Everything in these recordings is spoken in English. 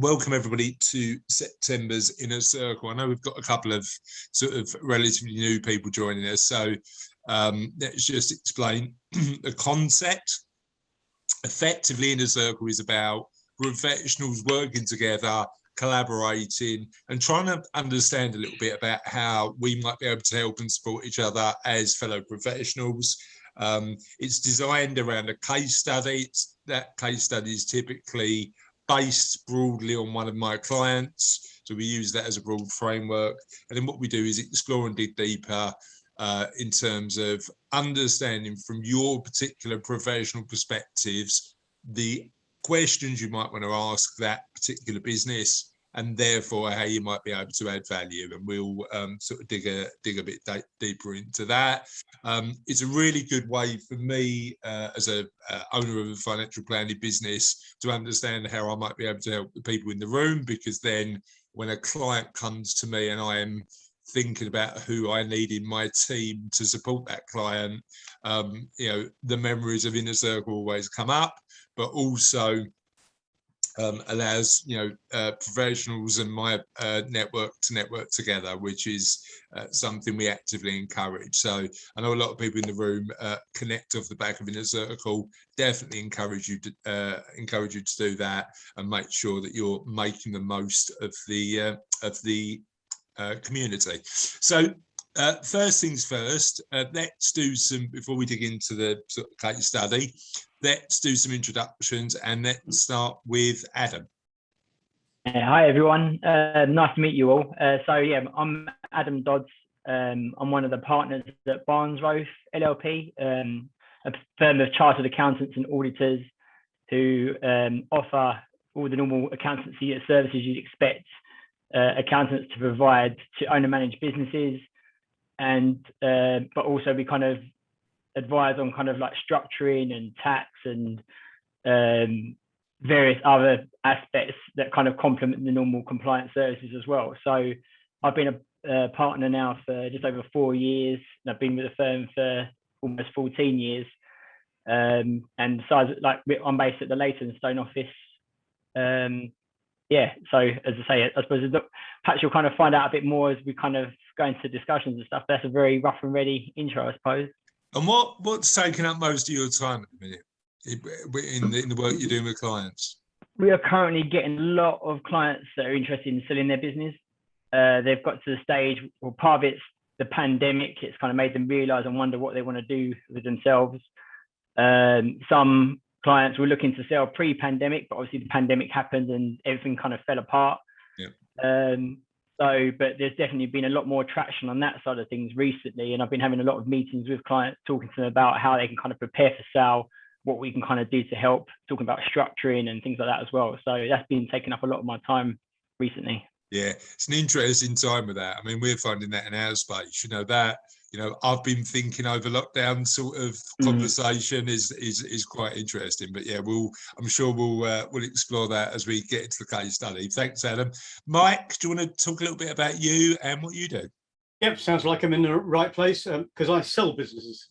Welcome everybody to September's Inner Circle. I know we've got a couple of sort of relatively new people joining us, so let's just explain the concept. Effectively, Inner Circle is about professionals working together, collaborating, and trying to understand a little bit about how we might be able to help and support each other as fellow professionals. It's designed around a case study. That case study is typically based broadly on one of my clients, so we use that as a broad framework, and then what we do is explore and dig deeper in terms of understanding from your particular professional perspectives the questions you might want to ask that particular business, and therefore how you might be able to add value, and we'll sort of dig a bit deeper into that. It's a really good way for me as a owner of a financial planning business to understand how I might be able to help the people in the room, because then when a client comes to me and I am thinking about who I need in my team to support that client, you know, the memories of Inner Circle always come up, but also allows, you know, professionals and my network to network together, which is something we actively encourage. So I know a lot of people in the room connect off the back of Inner Circle. Definitely encourage you to do that and make sure that you're making the most of the community. So first things first, let's do some, before we dig into the sort of case study, let's do some introductions, and let's start with Adam. Hi everyone, nice to meet you all. So yeah, I'm Adam Dodds. I'm one of the partners at Barnes-Rowe LLP, a firm of chartered accountants and auditors who offer all the normal accountancy services you'd expect accountants to provide to own and manage businesses, and but also we kind of advise on kind of like structuring and tax and various other aspects that kind of complement the normal compliance services as well. So I've been a partner now for just over 4 years, and I've been with the firm for almost 14 years. And so like I'm based at the Leytonstone office. Yeah, so as I say, I suppose perhaps you'll kind of find out a bit more as we kind of go into discussions and stuff. That's a very rough and ready intro, I suppose. And what's taking up most of your time at the minute in the work you're doing with clients? We are currently getting a lot of clients that are interested in selling their business. They've got to the stage, well, part of it's the pandemic. It's kind of made them realise and wonder what they want to do with themselves. Some clients were looking to sell pre-pandemic, but obviously the pandemic happened and everything kind of fell apart. Yeah. But there's definitely been a lot more traction on that side of things recently, and I've been having a lot of meetings with clients, talking to them about how they can kind of prepare for sale, what we can kind of do to help, talking about structuring and things like that as well. So that's been taking up a lot of my time recently. Yeah, it's an interesting time with that. I mean, we're finding that in our space, that, I've been thinking over lockdown sort of conversation is quite interesting. But yeah, I'm sure we'll explore that as we get into the case study. Thanks, Adam. Mike, do you want to talk a little bit about you and what you do? Yep, sounds like I'm in the right place because I sell businesses.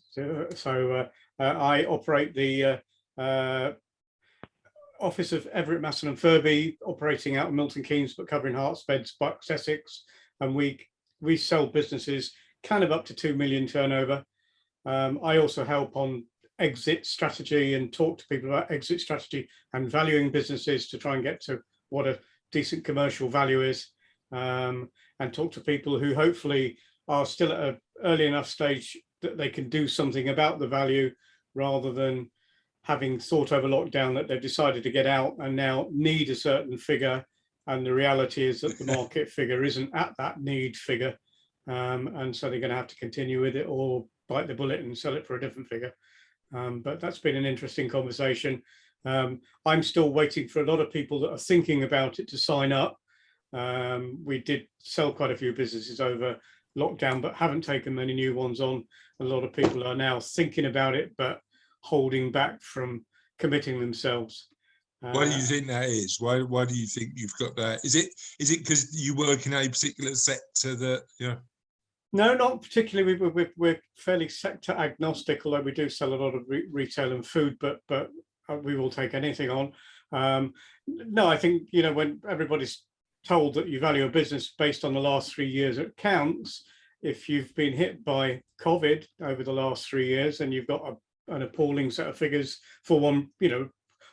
So I operate the office of Everett, Masson and Furby, operating out of Milton Keynes, but covering Herts, Beds, Bucks, Essex. And we sell businesses kind of up to 2 million turnover. I also help on exit strategy and talk to people about exit strategy and valuing businesses to try and get to what a decent commercial value is, and talk to people who hopefully are still at an early enough stage that they can do something about the value, rather than having thought over lockdown that they've decided to get out and now need a certain figure, and the reality is that the market figure isn't at that need figure, and so they're going to have to continue with it or bite the bullet and sell it for a different figure. But that's been an interesting conversation. I'm still waiting for a lot of people that are thinking about it to sign up. We did sell quite a few businesses over lockdown, but haven't taken many new ones on. A lot of people are now thinking about it, but holding back from committing themselves. Why do you think that is? Why do you think you've got that? Is it because you work in a particular sector that, No, not particularly. We're fairly sector agnostic, although we do sell a lot of retail and food, but we will take anything on. No, I think, when everybody's told that you value a business based on the last 3 years, it counts. If you've been hit by COVID over the last 3 years and you've got an appalling set of figures for one,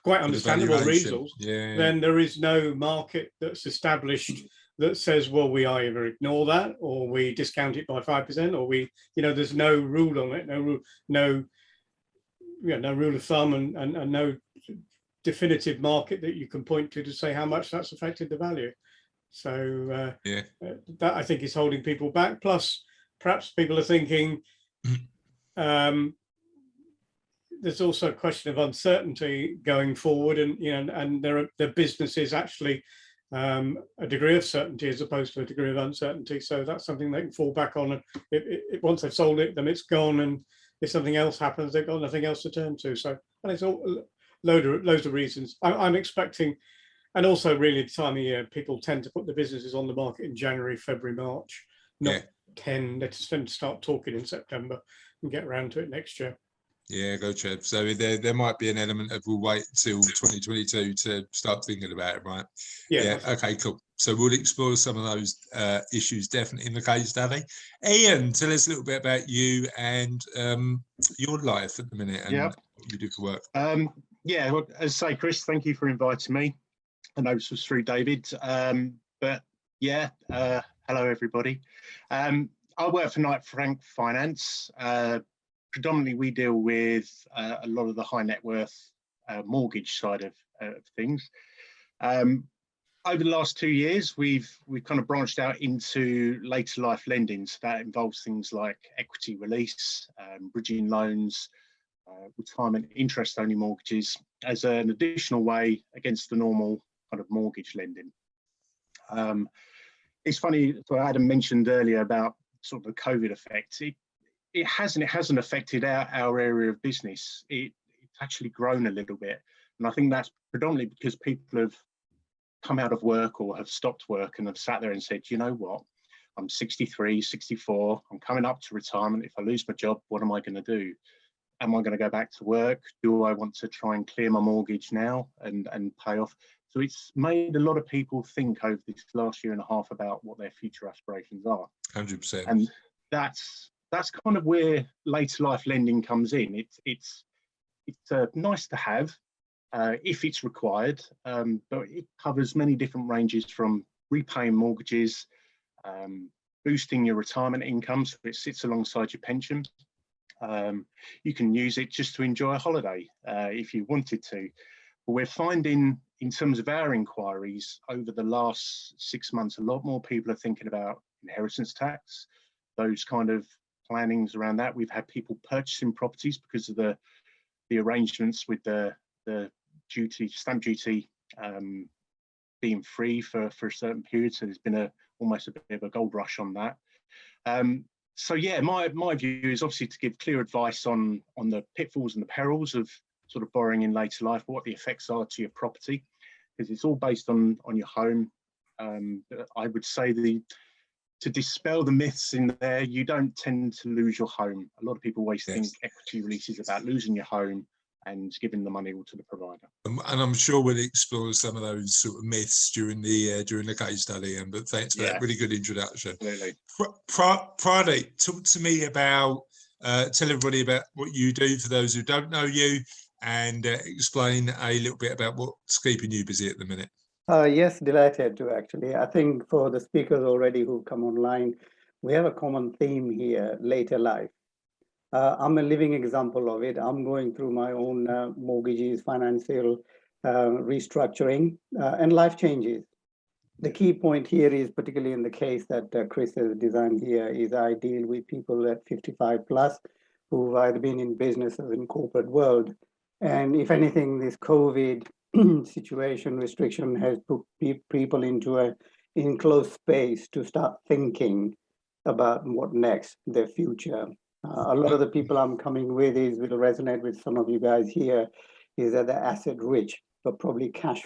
quite understandable reasons, then there is no market that's established that says, well, we either ignore that or we discount it by 5%, or there's no rule on it, no rule of thumb, and no definitive market that you can point to say how much that's affected the value. So that, I think, is holding people back. Plus, perhaps people are thinking there's also a question of uncertainty going forward, and their business is actually a degree of certainty as opposed to a degree of uncertainty. So that's something they can fall back on. Once they've sold it, then it's gone, and if something else happens, they've got nothing else to turn to. So, and it's all loads of reasons. I'm expecting, and also really the time of year, people tend to put the businesses on the market in January, February, March, not they tend to start talking in September and get around to it next year. Yeah, go Trev. So there might be an element of we'll wait till 2022 to start thinking about it, right? Yeah. Okay, cool. So we'll explore some of those issues definitely in the case study. Ian, tell us a little bit about you and your life at the minute and what you do for work. Yeah, well, as I say, Chris, thank you for inviting me. I know this was through David, but yeah, hello everybody. I work for Knight Frank Finance. Predominantly, we deal with a lot of the high net worth mortgage side of things. Over the last 2 years, we've kind of branched out into later life lending. So that involves things like equity release, bridging loans, retirement interest-only mortgages as an additional way against the normal kind of mortgage lending. It's funny, Adam mentioned earlier about sort of the COVID effect. It hasn't affected our area of business. It's actually grown a little bit, and I think that's predominantly because people have come out of work or have stopped work and have sat there and said, you know what, I'm 63, 64, I'm coming up to retirement. If I lose my job, what am I going to do? Am I going to go back to work? Do I want to try and clear my mortgage now and pay off? So it's made a lot of people think over this last year and a half about what their future aspirations are. 100%. And that's kind of where later life lending comes in. It's nice to have if it's required, but it covers many different ranges from repaying mortgages, boosting your retirement income so it sits alongside your pension. You can use it just to enjoy a holiday if you wanted to. But we're finding, in terms of our inquiries over the last 6 months, a lot more people are thinking about inheritance tax, those kind of plannings around that. We've had people purchasing properties because of the arrangements with the stamp duty being free for a certain period. So there's been almost a bit of a gold rush on that. So yeah, my view is obviously to give clear advice on the pitfalls and the perils of sort of borrowing in later life, what the effects are to your property, because it's all based on your home. I would say to dispel the myths in there, you don't tend to lose your home. A lot of people always think equity release is about losing your home and giving the money to the provider. And I'm sure we'll explore some of those sort of myths during the case study. But thanks for that really good introduction. Absolutely. Friday, talk to me about, tell everybody about what you do for those who don't know you, and explain a little bit about what's keeping you busy at the minute. Yes, delighted to actually. I think for the speakers already who've come online, we have a common theme here, later life. I'm a living example of it. I'm going through my own mortgages, financial restructuring, and life changes. The key point here is, particularly in the case that Chris has designed here, is I deal with people at 55 plus who've either been in business or in corporate world. And if anything, this COVID situation restriction has put people into an enclosed space to start thinking about what next, their future. A lot of the people I'm coming with will resonate with some of you guys here, is that they're asset rich, but probably cash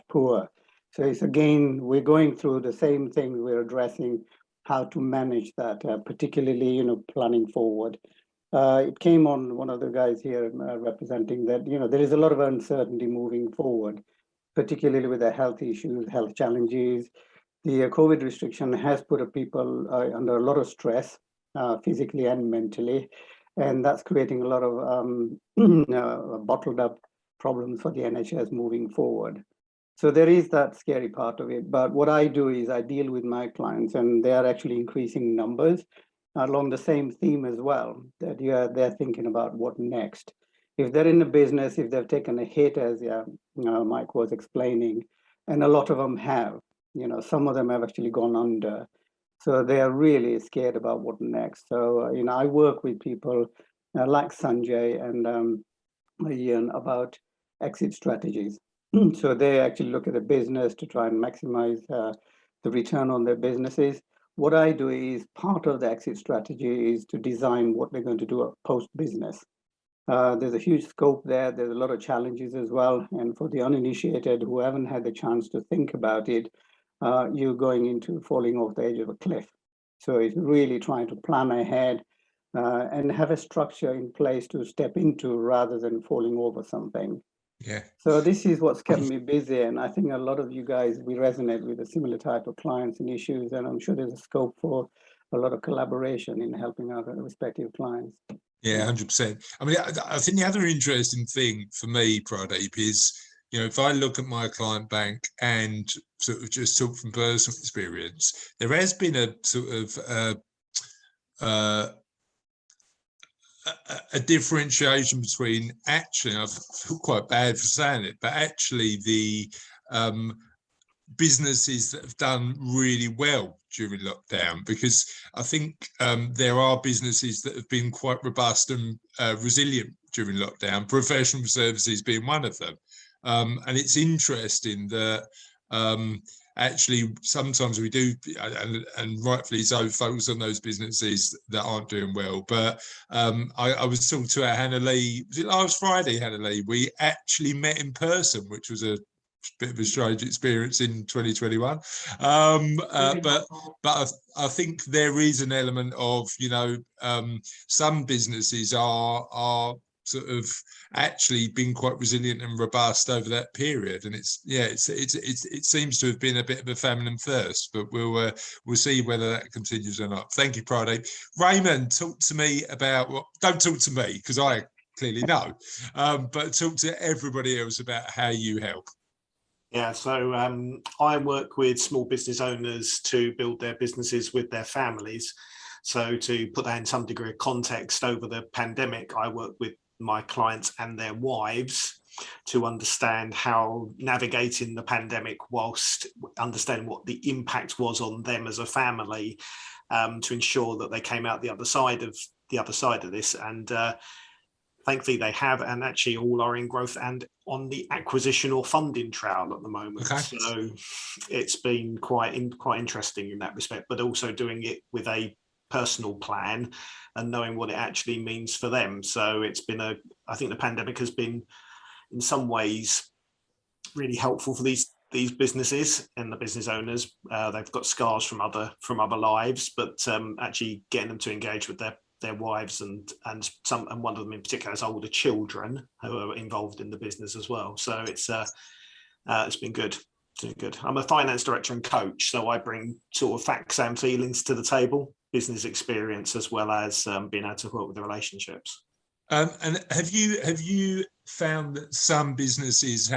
poor. So it's again, we're going through the same things. We're addressing how to manage that, particularly, planning forward. It came on one of the guys here representing that, there is a lot of uncertainty moving forward. particularly with their health issues, health challenges. The COVID restriction has put people under a lot of stress, physically and mentally, and that's creating a lot of bottled up problems for the NHS moving forward. So there is that scary part of it. But what I do is I deal with my clients, and they are actually increasing numbers along the same theme as well, that they're thinking about what next. If they're in a business, if they've taken a hit, as Mike was explaining, and a lot of them have, some of them have actually gone under. So they are really scared about what next. So, I work with people like Sanjay and Ian about exit strategies. So they actually look at the business to try and maximize the return on their businesses. What I do is part of the exit strategy is to design what they're going to do post-business. There's a huge scope there. There's a lot of challenges as well. And for the uninitiated who haven't had the chance to think about it, you're going into falling off the edge of a cliff. So it's really trying to plan ahead and have a structure in place to step into rather than falling over something. Yeah. So this is what's kept me busy. And I think a lot of you guys, we resonate with a similar type of clients and issues. And I'm sure there's a scope for a lot of collaboration in helping our respective clients. Yeah, 100%. I mean, I think the other interesting thing for me, Pradeep, is, if I look at my client bank and sort of just talk from personal experience, there has been a sort of a differentiation between, actually, I feel quite bad for saying it, but actually the businesses that have done really well during lockdown, because I think there are businesses that have been quite robust and resilient during lockdown, professional services being one of them. And it's interesting that actually sometimes we do, and rightfully so, focus on those businesses that aren't doing well. But I was talking to Hannah Lee, was it last Friday, Hannah Lee? We actually met in person, which was a bit of a strange experience in 2021. But I think there is an element of, some businesses are sort of actually been quite resilient and robust over that period, and it seems to have been a bit of a famine and thirst, but we'll see whether that continues or not. Thank you, Pradeep. Raymond, talk to me about don't talk to me because I clearly know, but talk to everybody else about how you help. Yeah, so I work with small business owners to build their businesses with their families. So to put that in some degree of context, over the pandemic, I work with my clients and their wives to understand how navigating the pandemic whilst understanding what the impact was on them as a family, to ensure that they came out the other side of this. And thankfully they have, and actually all are in growth and on the acquisition or funding trail at the moment. Okay. So it's been quite interesting in that respect, but also doing it with a personal plan and knowing what it actually means for them. So it's been I think the pandemic has been in some ways really helpful for these businesses and the business owners. They've got scars from other lives, but actually getting them to engage with their wives and one of them in particular has older children who are involved in the business as well. So it's been good. Good. I'm a finance director and coach, so I bring sort of facts and feelings to the table, business experience, as well as being able to work with the relationships. And have you found that some businesses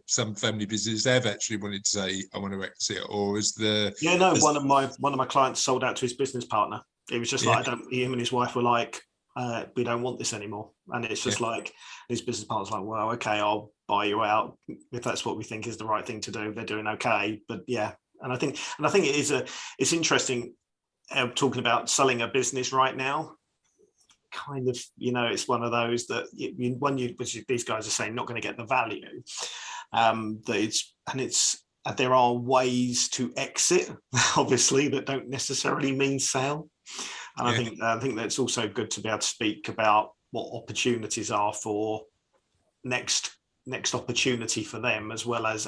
some family businesses have actually wanted to say, I want to exit, or is one of my clients sold out to his business partner. It was just like, him and his wife were like, we don't want this anymore. And it's just like, his business partner's like, well, okay, I'll buy you out if that's what we think is the right thing to do. They're doing okay. But yeah, and I think it's interesting talking about selling a business right now. Kind of, it's one of those that these guys are saying not going to get the value. There are ways to exit, obviously, that don't necessarily mean sell. And I think that's also good to be able to speak about what opportunities are for next opportunity for them, as well as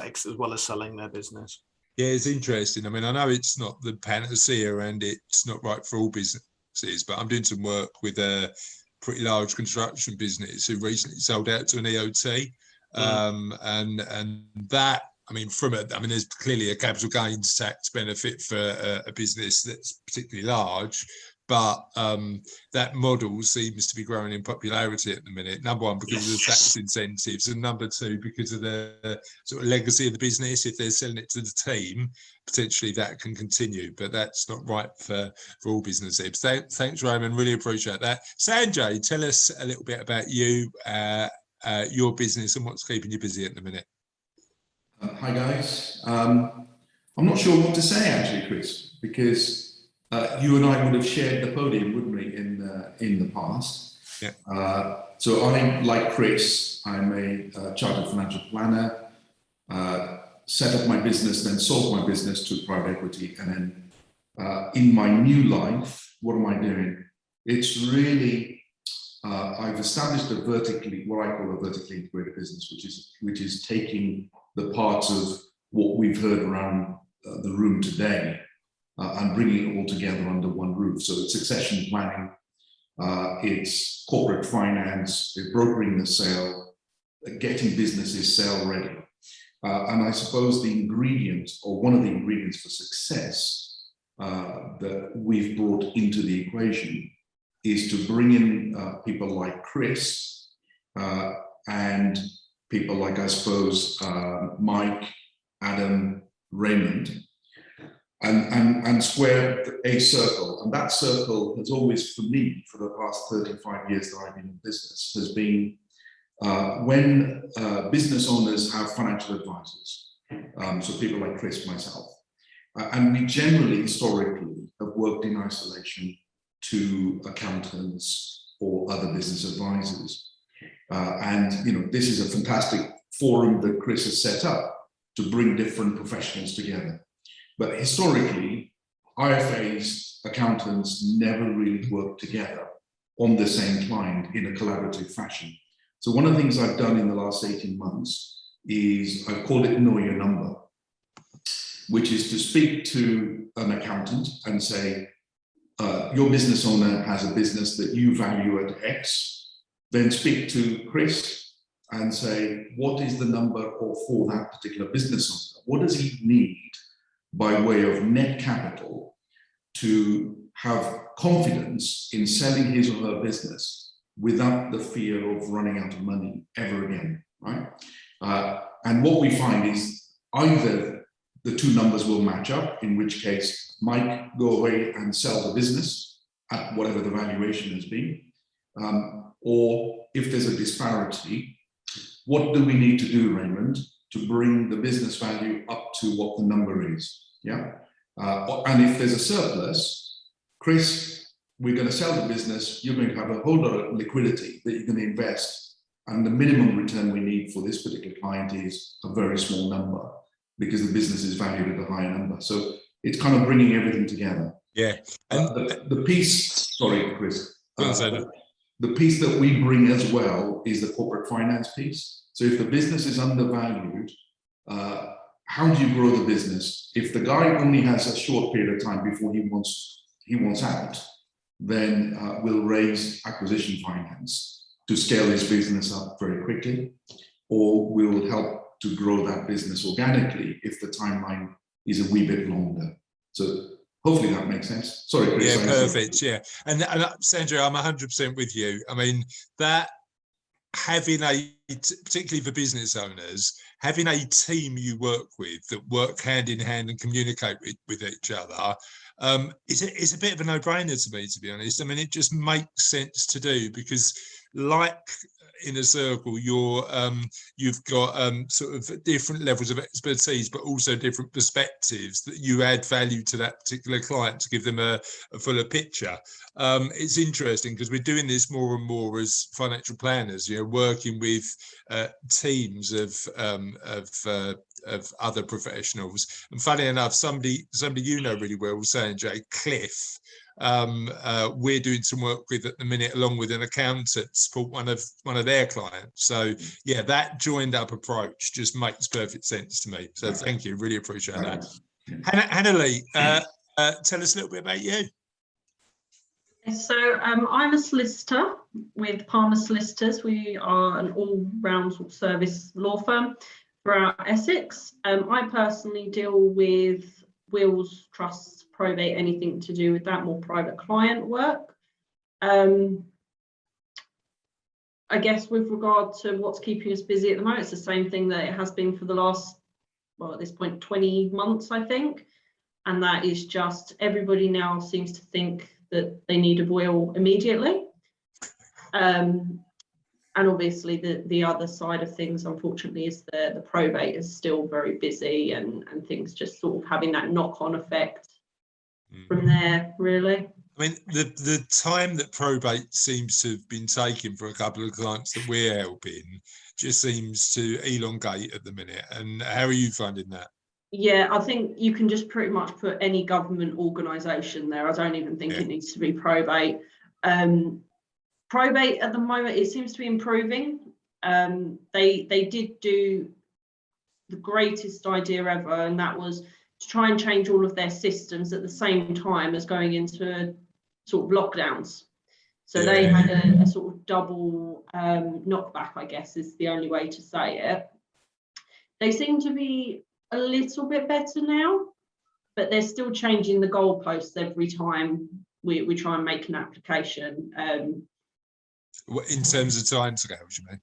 selling their business. Yeah, it's interesting. I mean, I know it's not the panacea and it's not right for all businesses, but I'm doing some work with a pretty large construction business who recently sold out to an EOT. and that, I mean, there's clearly a capital gains tax benefit for a business that's particularly large, but that model seems to be growing in popularity at the minute. Number one, because of the tax incentives, and number two, because of the sort of legacy of the business. If they're selling it to the team, potentially that can continue, but that's not right for all businesses. Thanks, Raymond. Really appreciate that. Sanjay, tell us a little bit about you, your business, and what's keeping you busy at the minute. Hi guys. I'm not sure what to say actually, Chris, because you and I would have shared the podium, wouldn't we, in the past? Yeah. So I, like Chris, I'm a chartered financial planner. Set up my business, then sold my business to private equity, and then in my new life, what am I doing? It's really I've established what I call a vertically integrated business, which is taking the parts of what we've heard around the room today and bringing it all together under one roof. So it's succession planning, it's corporate finance, it's brokering the sale, getting businesses sale ready. And I suppose the ingredient, or one of the ingredients for success that we've brought into the equation, is to bring in people like Chris and people like, I suppose, Mike, Adam, Raymond, and square a circle. And that circle has always, for me, for the past 35 years that I've been in business, has been when business owners have financial advisors, so people like Chris, myself, and we generally, historically, have worked in isolation to accountants or other business advisors. And this is a fantastic forum that Chris has set up to bring different professionals together. But historically, IFAs, accountants never really worked together on the same client in a collaborative fashion. So one of the things I've done in the last 18 months is I've called it Know Your Number, which is to speak to an accountant and say, your business owner has a business that you value at X, then speak to Chris and say, what is the number for that particular business owner? What does he need by way of net capital to have confidence in selling his or her business without the fear of running out of money ever again, right? And what we find is either the two numbers will match up, in which case Mike go away and sell the business at whatever the valuation has been, or if there's a disparity, what do we need to do, Raymond, to bring the business value up to what the number is? Yeah. And if there's a surplus, Chris, we're going to sell the business, you're going to have a whole lot of liquidity that you're going to invest, and the minimum return we need for this particular client is a very small number because the business is valued at a higher number. So it's kind of bringing everything together. Yeah. And the piece, sorry, Chris, the piece that we bring as well is the corporate finance piece. So if the business is undervalued, how do you grow the business? If the guy only has a short period of time before he wants out, then we'll raise acquisition finance to scale his business up very quickly, or we'll help to grow that business organically if the timeline is a wee bit longer. So hopefully that makes sense. Sorry, Chris. Yeah, perfect. Yeah. And Sanjay, I'm 100% with you. I mean, that having particularly for business owners, having a team you work with that work hand in hand and communicate with each other is a bit of a no-brainer to me, to be honest. I mean, it just makes sense to do because, like in a circle, you've got sort of different levels of expertise, but also different perspectives that you add value to that particular client to give them a fuller picture. It's interesting because we're doing this more and more as financial planners, working with teams of other professionals. And funny enough, somebody really well was saying, Jay, Cliff, we're doing some work with at the minute, along with an accountant to support one of their clients. So yeah, that joined up approach just makes perfect sense to me. So thank you, really appreciate that. Hannah Lee, tell us a little bit about you. So I'm a solicitor with Palmer Solicitors. We are an all-round sort of service law firm throughout Essex. I personally deal with wills, trusts, probate, anything to do with that, more private client work. I guess with regard to what's keeping us busy at the moment, it's the same thing that it has been for the last, well, at this point, 20 months, I think. And that is just everybody now seems to think that they need a will immediately. And obviously the other side of things, unfortunately, is the probate is still very busy and things just sort of having that knock-on effect from there, really. I mean, the time that probate seems to have been taking for a couple of clients that we're helping just seems to elongate at the minute. And how are you finding that? Yeah, I think you can just pretty much put any government organisation there. I don't even think it needs to be probate. Probate at the moment, it seems to be improving. They did do the greatest idea ever, and that was to try and change all of their systems at the same time as going into sort of lockdowns. So they had a sort of double knockback, I guess is the only way to say it. They seem to be a little bit better now, but they're still changing the goalposts every time we try and make an application. In terms of timescales, you mean?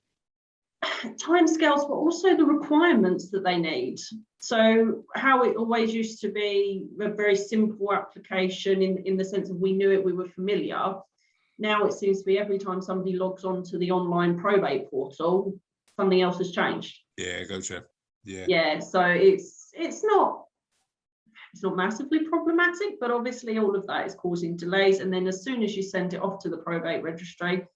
Timescales, but also the requirements that they need. So how it always used to be a very simple application in the sense of we knew it, we were familiar. Now it seems to be every time somebody logs on to the online probate portal, something else has changed. Yeah, gotcha. Yeah, so it's not massively problematic, but obviously all of that is causing delays. And then as soon as you send it off to the probate registry,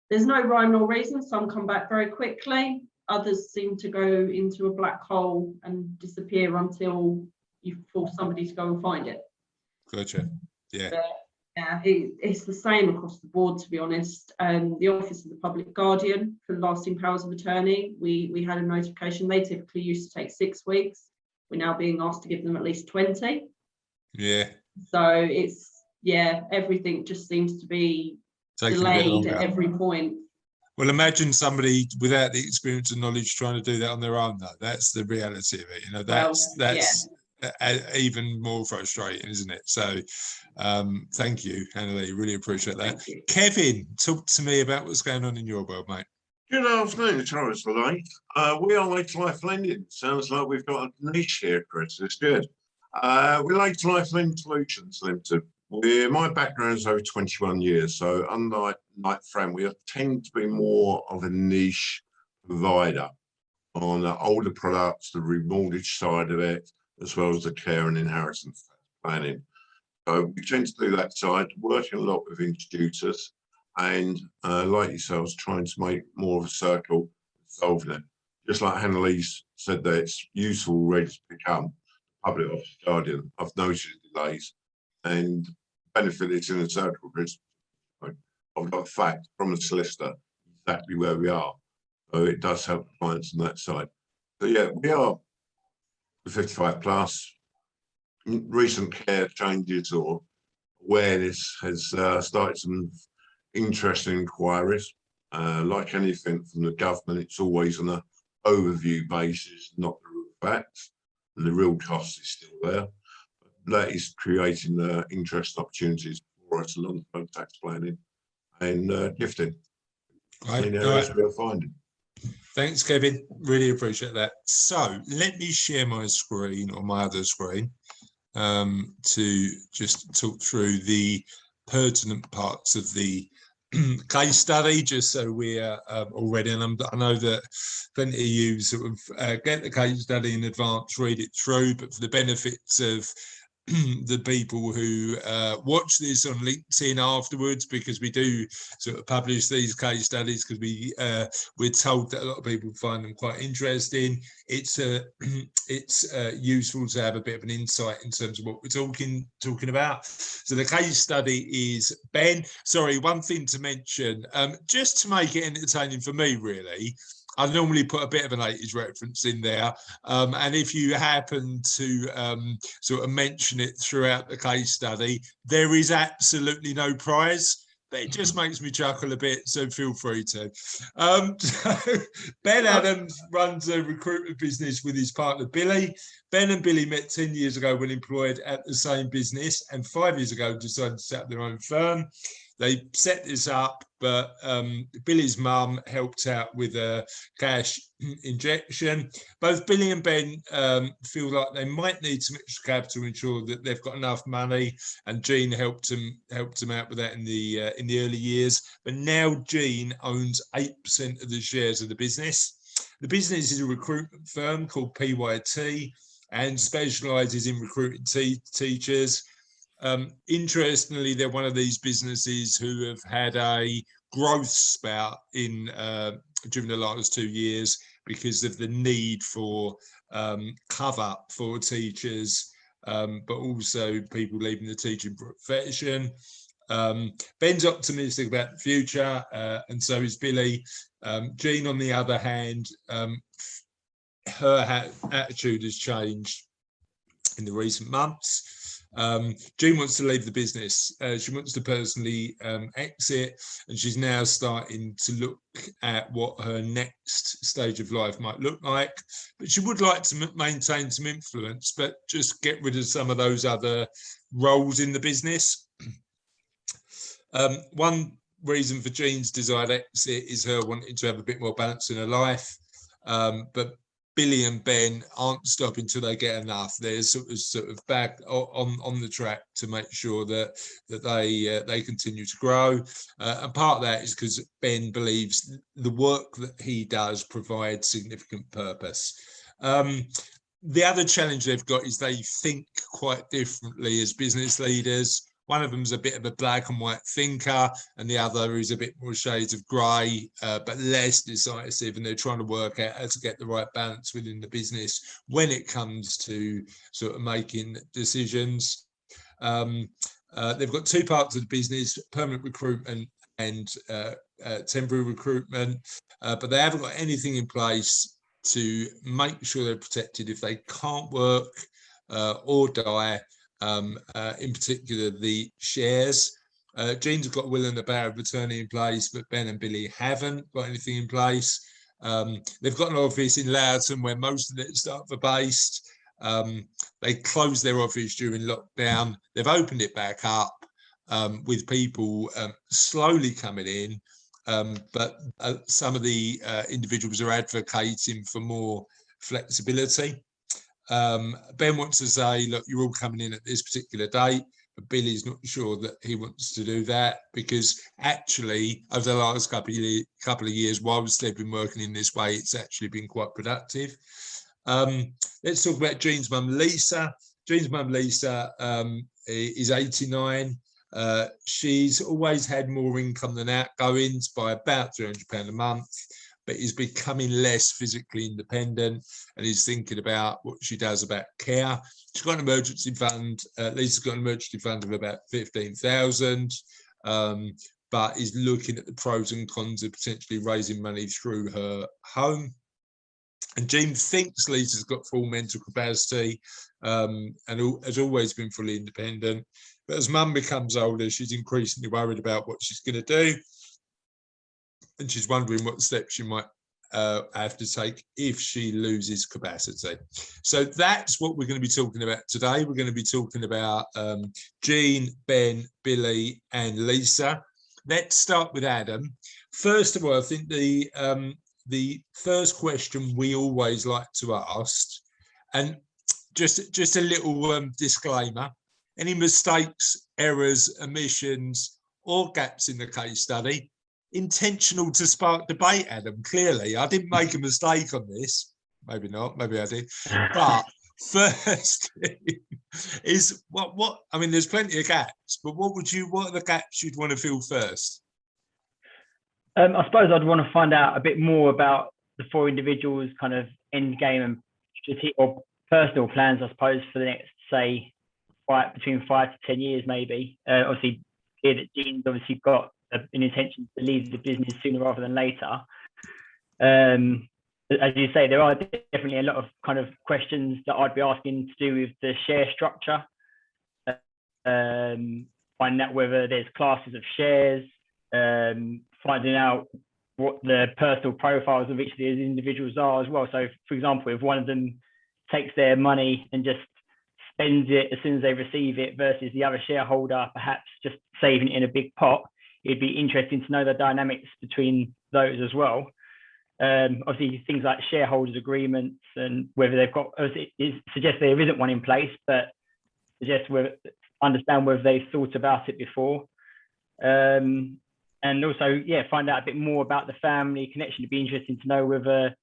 there's no rhyme nor reason. Some come back very quickly. Others seem to go into a black hole and disappear until you force somebody to go and find it. Gotcha. Yeah. But, yeah, it's the same across the board, to be honest. The Office of the Public Guardian for lasting powers of attorney, we had a notification. They typically used to take 6 weeks. We're now being asked to give them at least 20. Yeah. So it's, yeah, everything just seems to be delayed at every point. Well, imagine somebody without the experience and knowledge trying to do that on their own, though. That's the reality of it. You know, that's even more frustrating, isn't it? So thank you, Annalie. Really appreciate that. Kevin, talk to me about what's going on in your world, mate. Good afternoon, Charles Lake. We are Later Life Lending. Sounds like we've got a niche here, Chris. It's good. We're Later Life Lending Solutions Limited. My background is over 21 years, so unlike Knight Frank, we tend to be more of a niche provider on the older products, the remortgage side of it, as well as the care and inheritance planning. So we tend to do that side, working a lot with introducers and like yourselves, trying to make more of a circle, solving it. Just like Annalise said that it's useful already to become public office guardian. I've noticed delays and benefit is in a circle, Chris. I've got a fact from the solicitor exactly where we are. So it does help clients on that side. So yeah, we are 55 plus. Recent care changes or awareness has started some interesting inquiries. Like anything from the government, it's always on an overview basis, not the real facts. And the real cost is still there. That is creating interesting opportunities for us alongside tax planning and gifting. Right. We're finding. Thanks, Kevin. Really appreciate that. So let me share my screen or my other screen to just talk through the pertinent parts of the case study, just so we're all ready. And I know that plenty of you sort of get the case study in advance, read it through, but for the benefits of the people who watch this on LinkedIn afterwards, because we do sort of publish these case studies because we're told that a lot of people find them quite interesting. It's useful to have a bit of an insight in terms of what we're talking about. So the case study is Ben. Sorry, one thing to mention, just to make it entertaining for me, really. I normally put a bit of an 80s reference in there. And if you happen to sort of mention it throughout the case study, there is absolutely no prize. But it just makes me chuckle a bit, so feel free to. So Ben Adams runs a recruitment business with his partner, Billy. Ben and Billy met 10 years ago when employed at the same business, and 5 years ago decided to set up their own firm. They set this up, but Billy's mum helped out with a cash injection. Both Billy and Ben feel like they might need some extra capital to ensure that they've got enough money, and Jean helped them out with that in the early years. But now Jean owns 8% of the shares of the business. The business is a recruitment firm called PYT and specialises in recruiting teachers. Interestingly, they're one of these businesses who have had a growth spout in during the last 2 years because of the need for cover for teachers, but also people leaving the teaching profession. Ben's optimistic about the future, and so is Billy. Jean, on the other hand, her attitude has changed in the recent months. Jean wants to leave the business. She wants to personally exit, and she's now starting to look at what her next stage of life might look like. But she would like to maintain some influence, but just get rid of some of those other roles in the business. One reason for Jean's desired exit is her wanting to have a bit more balance in her life. But Billy and Ben aren't stopping till they get enough. They're sort of back on the track to make sure that they continue to grow. And part of that is because Ben believes the work that he does provides significant purpose. The other challenge they've got is they think quite differently as business leaders. One of them is a bit of a black and white thinker, and the other is a bit more shades of grey, but less decisive. And they're trying to work out how to get the right balance within the business when it comes to sort of making decisions. They've got two parts of the business: permanent recruitment and temporary recruitment, but they haven't got anything in place to make sure they're protected if they can't work or die. In particular, the shares. Jean's got a will and a power of attorney in place, but Ben and Billy haven't got anything in place. They've got an office in Loughton where most of their staff are based. They closed their office during lockdown. They've opened it back up with people slowly coming in, but some of the individuals are advocating for more flexibility. Ben wants to say, look, you're all coming in at this particular date, but Billy's not sure that he wants to do that, because actually over the last couple of years, whilst they've been working in this way, it's actually been quite productive. Let's talk about Jean's mum, Lisa. Jean's mum, Lisa, is 89. She's always had more income than outgoings by about £300 a month, but is becoming less physically independent and is thinking about what she does about care. She's got an emergency fund. Lisa's got an emergency fund of about 15,000, but is looking at the pros and cons of potentially raising money through her home. And Jean thinks Lisa's got full mental capacity and has always been fully independent. But as mum becomes older, she's increasingly worried about what she's going to do. And she's wondering what steps she might have to take if she loses capacity. So that's what we're going to be talking about today. We're going to be talking about Jean, Ben, Billy, and Lisa. Let's start with Adam. First of all, I think the first question we always like to ask, and just a little disclaimer: any mistakes, errors, omissions, or gaps in the case study, intentional to spark debate, Adam. Clearly, I didn't make a mistake on this. Maybe not, maybe I did. But first is what I mean, there's plenty of gaps, but what are the gaps you'd want to fill first? I suppose I'd want to find out a bit more about the four individuals' kind of end game and strategic or personal plans, I suppose, for the next, say, between 5 to 10 years, maybe. Obviously, here that Jean's obviously got an intention to leave the business sooner rather than later. As you say, there are definitely a lot of kind of questions that I'd be asking to do with the share structure. Finding out whether there's classes of shares, finding out what the personal profiles of each of these individuals are as well. So, for example, if one of them takes their money and just spends it as soon as they receive it versus the other shareholder perhaps just saving it in a big pot, it'd be interesting to know the dynamics between those as well. Obviously, things like shareholders agreements and whether they've got, it suggests there isn't one in place, but suggests understand whether they've thought about it before. And also, yeah, find out a bit more about the family connection. It'd be interesting to know whether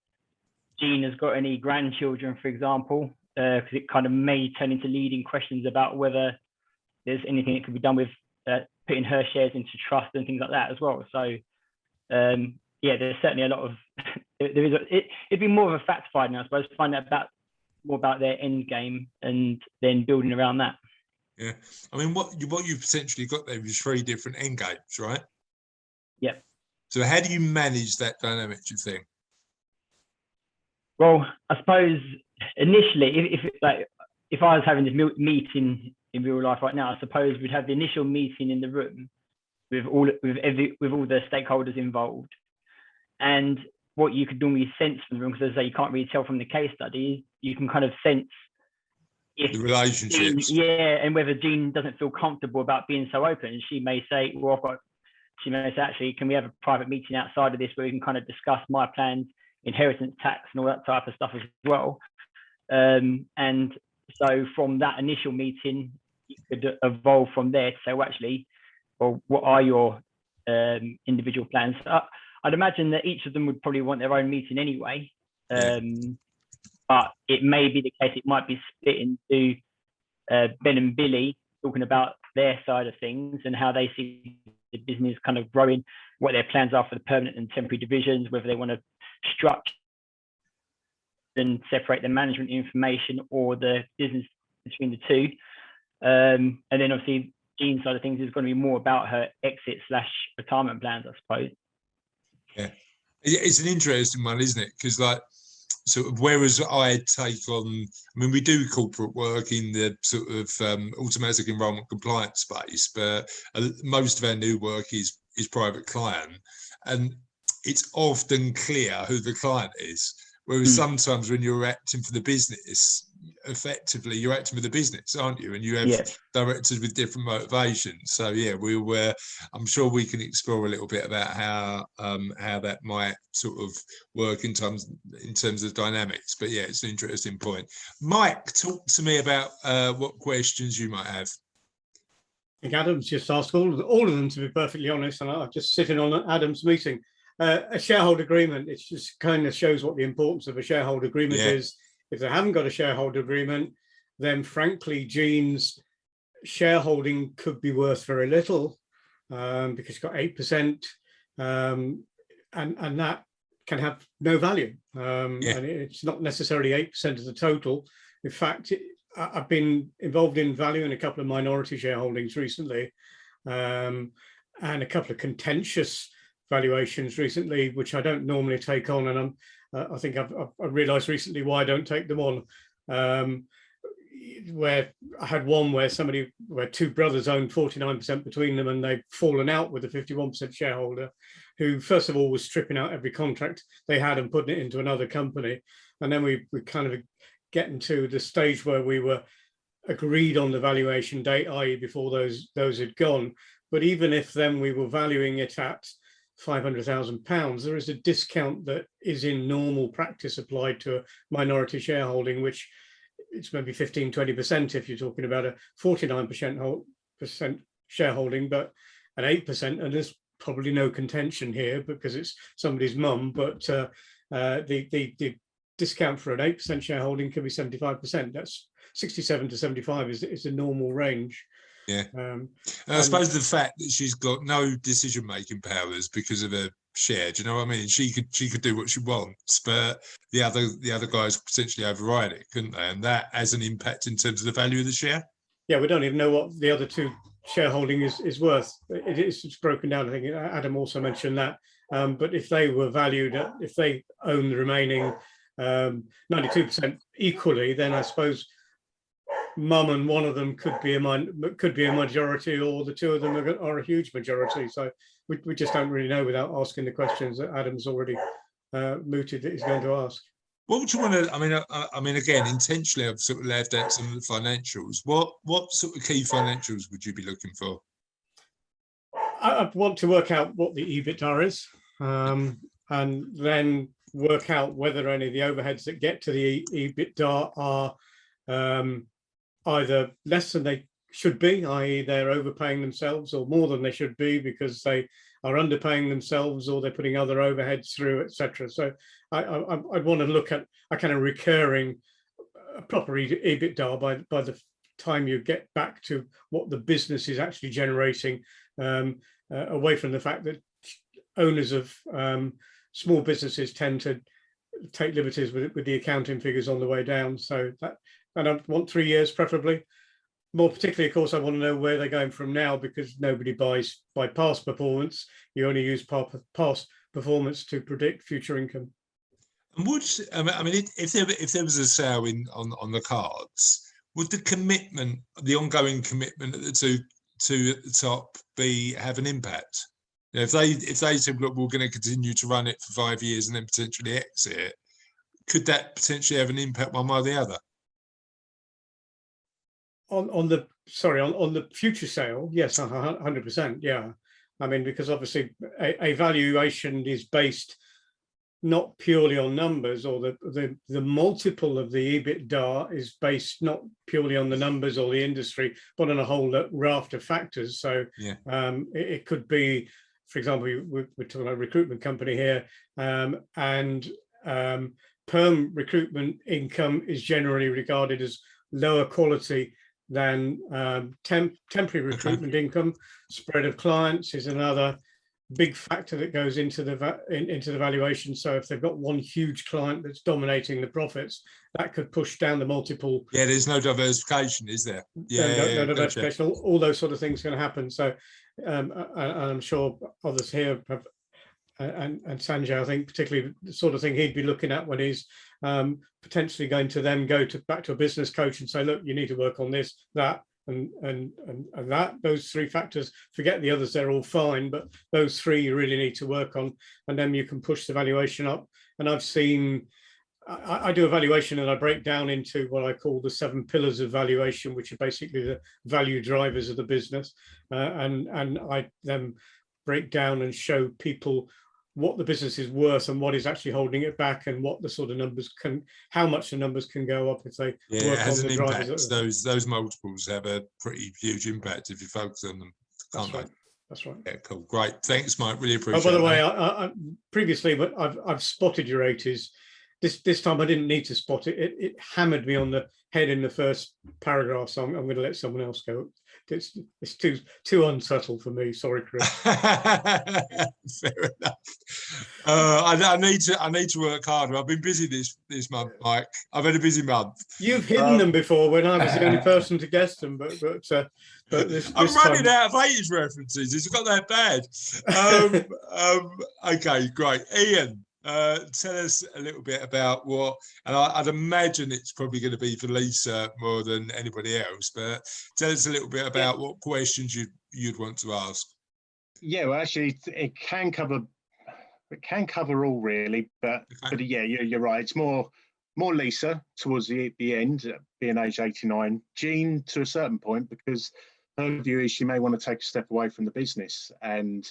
Jean has got any grandchildren, for example, because it kind of may turn into leading questions about whether there's anything that could be done with putting her shares into trust and things like that as well. So, yeah, there's certainly a lot of, it'd be more of a fact finding, I suppose, to find out more about their end game and then building around that. Yeah, I mean, what you've potentially got there is 3 different end games, right? Yeah. So how do you manage that dynamic, do you think? Well, I suppose initially, if I was having this meeting in real life right now, I suppose we'd have the initial meeting in the room with all the stakeholders involved, and what you could normally sense from the room, because as I say, you can't really tell from the case study, you can kind of sense if the relationships. Jean, and whether Jean doesn't feel comfortable about being so open. She may say, well, she may say, actually, can we have a private meeting outside of this where we can kind of discuss my plans, inheritance tax and all that type of stuff as well. And so from that initial meeting, you could evolve from there to say, well, actually, well, what are your individual plans? I'd imagine that each of them would probably want their own meeting anyway. But it may be the case, it might be split into Ben and Billy talking about their side of things and how they see the business kind of growing, what their plans are for the permanent and temporary divisions, whether they want to structure and separate the management information or the business between the two. And then obviously Jean's side of things is going to be more about her exit/retirement plans, I suppose. Yeah, it's an interesting one, isn't it? Because like, sort of, whereas I take on, I mean, we do corporate work in the sort of automatic enrollment compliance space, but most of our new work is private client, and it's often clear who the client is. Whereas sometimes when you're acting for the business, effectively you're acting for the business, aren't you? And you have directors with different motivations. So yeah, I'm sure we can explore a little bit about how that might sort of work in terms of dynamics. But yeah, it's an interesting point. Mike, talk to me about what questions you might have. I think Adam's just asked all of them, to be perfectly honest, and I'm just sitting on Adam's meeting. A shareholder agreement, it just kind of shows what the importance of a shareholder agreement is. If they haven't got a shareholder agreement, then frankly, Jean's shareholding could be worth very little, because she's got 8%, and that can have no value. And it's not necessarily 8% of the total. In fact, I've been involved in valuing a couple of minority shareholdings recently, and a couple of contentious valuations recently, which I don't normally take on, and I think I've realised recently why I don't take them on. Where I had one where 2 brothers owned 49% between them, and they've fallen out with a 51% shareholder, who first of all was stripping out every contract they had and putting it into another company, and then we kind of getting to the stage where we were agreed on the valuation date, i.e. before those had gone. But even if then we were valuing it at £500,000, there is a discount that is in normal practice applied to a minority shareholding, which it's maybe 15-20% if you're talking about a 49% shareholding, but an 8%, and there's probably no contention here because it's somebody's mum, but the discount for an 8% shareholding can be 75%. That's 67 to 75 is a normal range. Yeah, I suppose the fact that she's got no decision-making powers because of her share, do you know what I mean? She could do what she wants, but the other guys potentially override it, couldn't they? And that has an impact in terms of the value of the share. Yeah, we don't even know what the other 2 shareholding is worth. It's broken down. I think Adam also mentioned that But if they were valued at, if they own the remaining 92% equally, then I suppose mum and one of them could be a majority, or the two of them are a huge majority. So we just don't really know without asking the questions that Adam's already mooted that he's going to ask. What would you want to? I mean, again, intentionally, I've sort of left out some of the financials. What sort of key financials would you be looking for? I want to work out what the EBITDA is, and then work out whether any of the overheads that get to the EBITDA are either less than they should be, i.e. they're overpaying themselves, or more than they should be because they are underpaying themselves, or they're putting other overheads through, etc. So I'd want to look at a kind of recurring proper EBITDA by the time you get back to what the business is actually generating, away from the fact that owners of small businesses tend to take liberties with the accounting figures on the way down. So that, and I want 3 years preferably. More particularly, of course, I want to know where they're going from now, because nobody buys by past performance. You only use past performance to predict future income. And would, I mean, if there was a sale on the cards, would the commitment, the ongoing commitment at the two at the top, have an impact? You know, if they said, look, we're going to continue to run it for 5 years and then potentially exit it, could that potentially have an impact one way or the other? On the future sale, yes, 100%. Yeah, I mean, because obviously a valuation is based not purely on numbers, or the multiple of the EBITDA is based not purely on the numbers or the industry, but on a whole raft of factors. So yeah. It could be, for example, we're talking about a recruitment company here, and perm recruitment income is generally regarded as lower quality than temporary recruitment income. Spread of clients is another big factor that goes into the valuation. So if they've got one huge client that's dominating the profits, that could push down the multiple. Yeah, there's no diversification, is there? Yeah, no diversification. Gotcha. All those sort of things are going to happen. So I'm sure others here have, and Sanjay, I think particularly the sort of thing he'd be looking at when he's potentially going to then go back to a business coach and say, look, you need to work on this, that, and that. Those three factors, forget the others, they're all fine, but those three you really need to work on, and then you can push the valuation up. And I've seen, I do a valuation and I break down into what I call the 7 pillars of valuation, which are basically the value drivers of the business, and I then break down and show people what the business is worth and what is actually holding it back, and what the sort of numbers how much the numbers can go up if they work on the drivers. Those multiples have a pretty huge impact if you focus on them, can't they? That's right. Yeah, cool, great. Thanks, Mike. Really appreciate it. Oh, by the way, I previously, but I've spotted your 80s. This time I didn't need to spot it. It hammered me on the head in the first paragraph, so I'm going to let someone else go. It's too unsubtle for me. Sorry, Chris. Fair enough. I need to work harder. I've been busy this month, Mike. I've had a busy month. You've hidden them before when I was the only person to guess them, but this I'm running out of 80s references. It's got that bad. Okay, great. Ian, tell us a little bit about what, and I'd imagine it's probably going to be for Lisa more than anybody else, but tell us a little bit about what questions you'd want to ask. Yeah, well, actually, it can cover all really, but yeah, you're right. It's more Lisa towards the end, being age 89. Jean to a certain point, because her view is she may want to take a step away from the business, and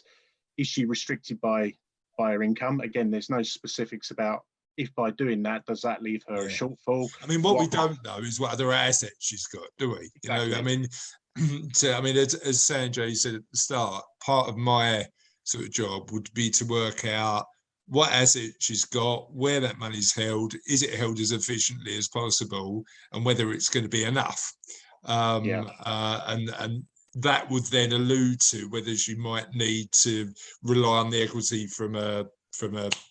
is she restricted by her income? Again, there's no specifics about if by doing that, does that leave her a shortfall? I mean, what we don't know is what other assets she's got, do we? Exactly. You know, I mean, as Sanjay said at the start, part of my sort of job would be to work out what asset she's got, where that money's held, is it held as efficiently as possible, and whether it's going to be enough. And that would then allude to whether she might need to rely on the equity from a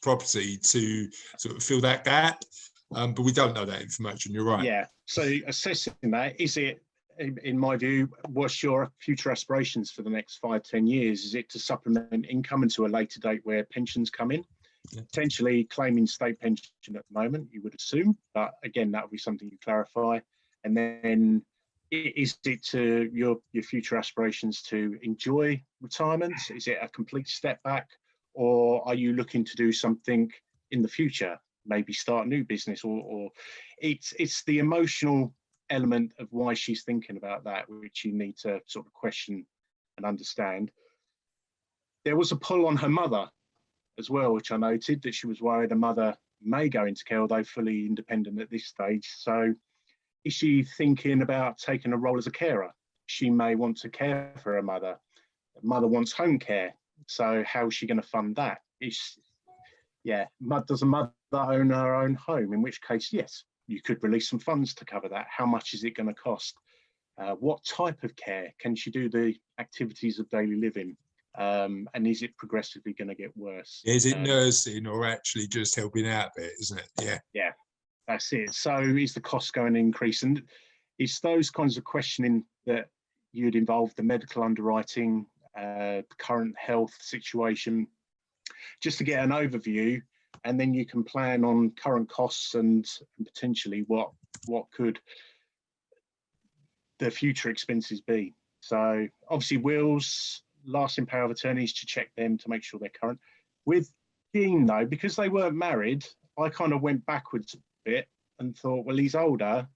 property to sort of fill that gap. But we don't know that information. You're right. Yeah. So assessing that, is it in my view, what's your future aspirations for the next 5-10 years? Is it to supplement income until a later date where pensions come in? Yeah. Potentially claiming state pension at the moment, you would assume, but again, that would be something you clarify. And then is it to your future aspirations to enjoy retirement? Is it a complete step back, or are you looking to do something in the future, maybe start a new business, or it's the emotional element of why she's thinking about that, which you need to sort of question and understand. There was a pull on her mother as well, which I noted, that she was worried her mother may go into care, although fully independent at this stage. So is she thinking about taking a role as a carer? She may want to care for her mother. The mother wants home care. So how is she going to fund that? Does a mother own her own home? In which case, yes, you could release some funds to cover that. How much is it going to cost? What type of care? Can she do the activities of daily living? And is it progressively going to get worse? Is it nursing or actually just helping out a bit, isn't it? Yeah. Yeah, that's it. So is the cost going to increase? And it's those kinds of questioning that you'd involve the medical underwriting, the current health situation, just to get an overview, and then you can plan on current costs and potentially what could the future expenses be. So obviously wills, lasting power of attorneys, to check them to make sure they're current. With Dean though, because they weren't married, I kind of went backwards a bit and thought, well, he's older.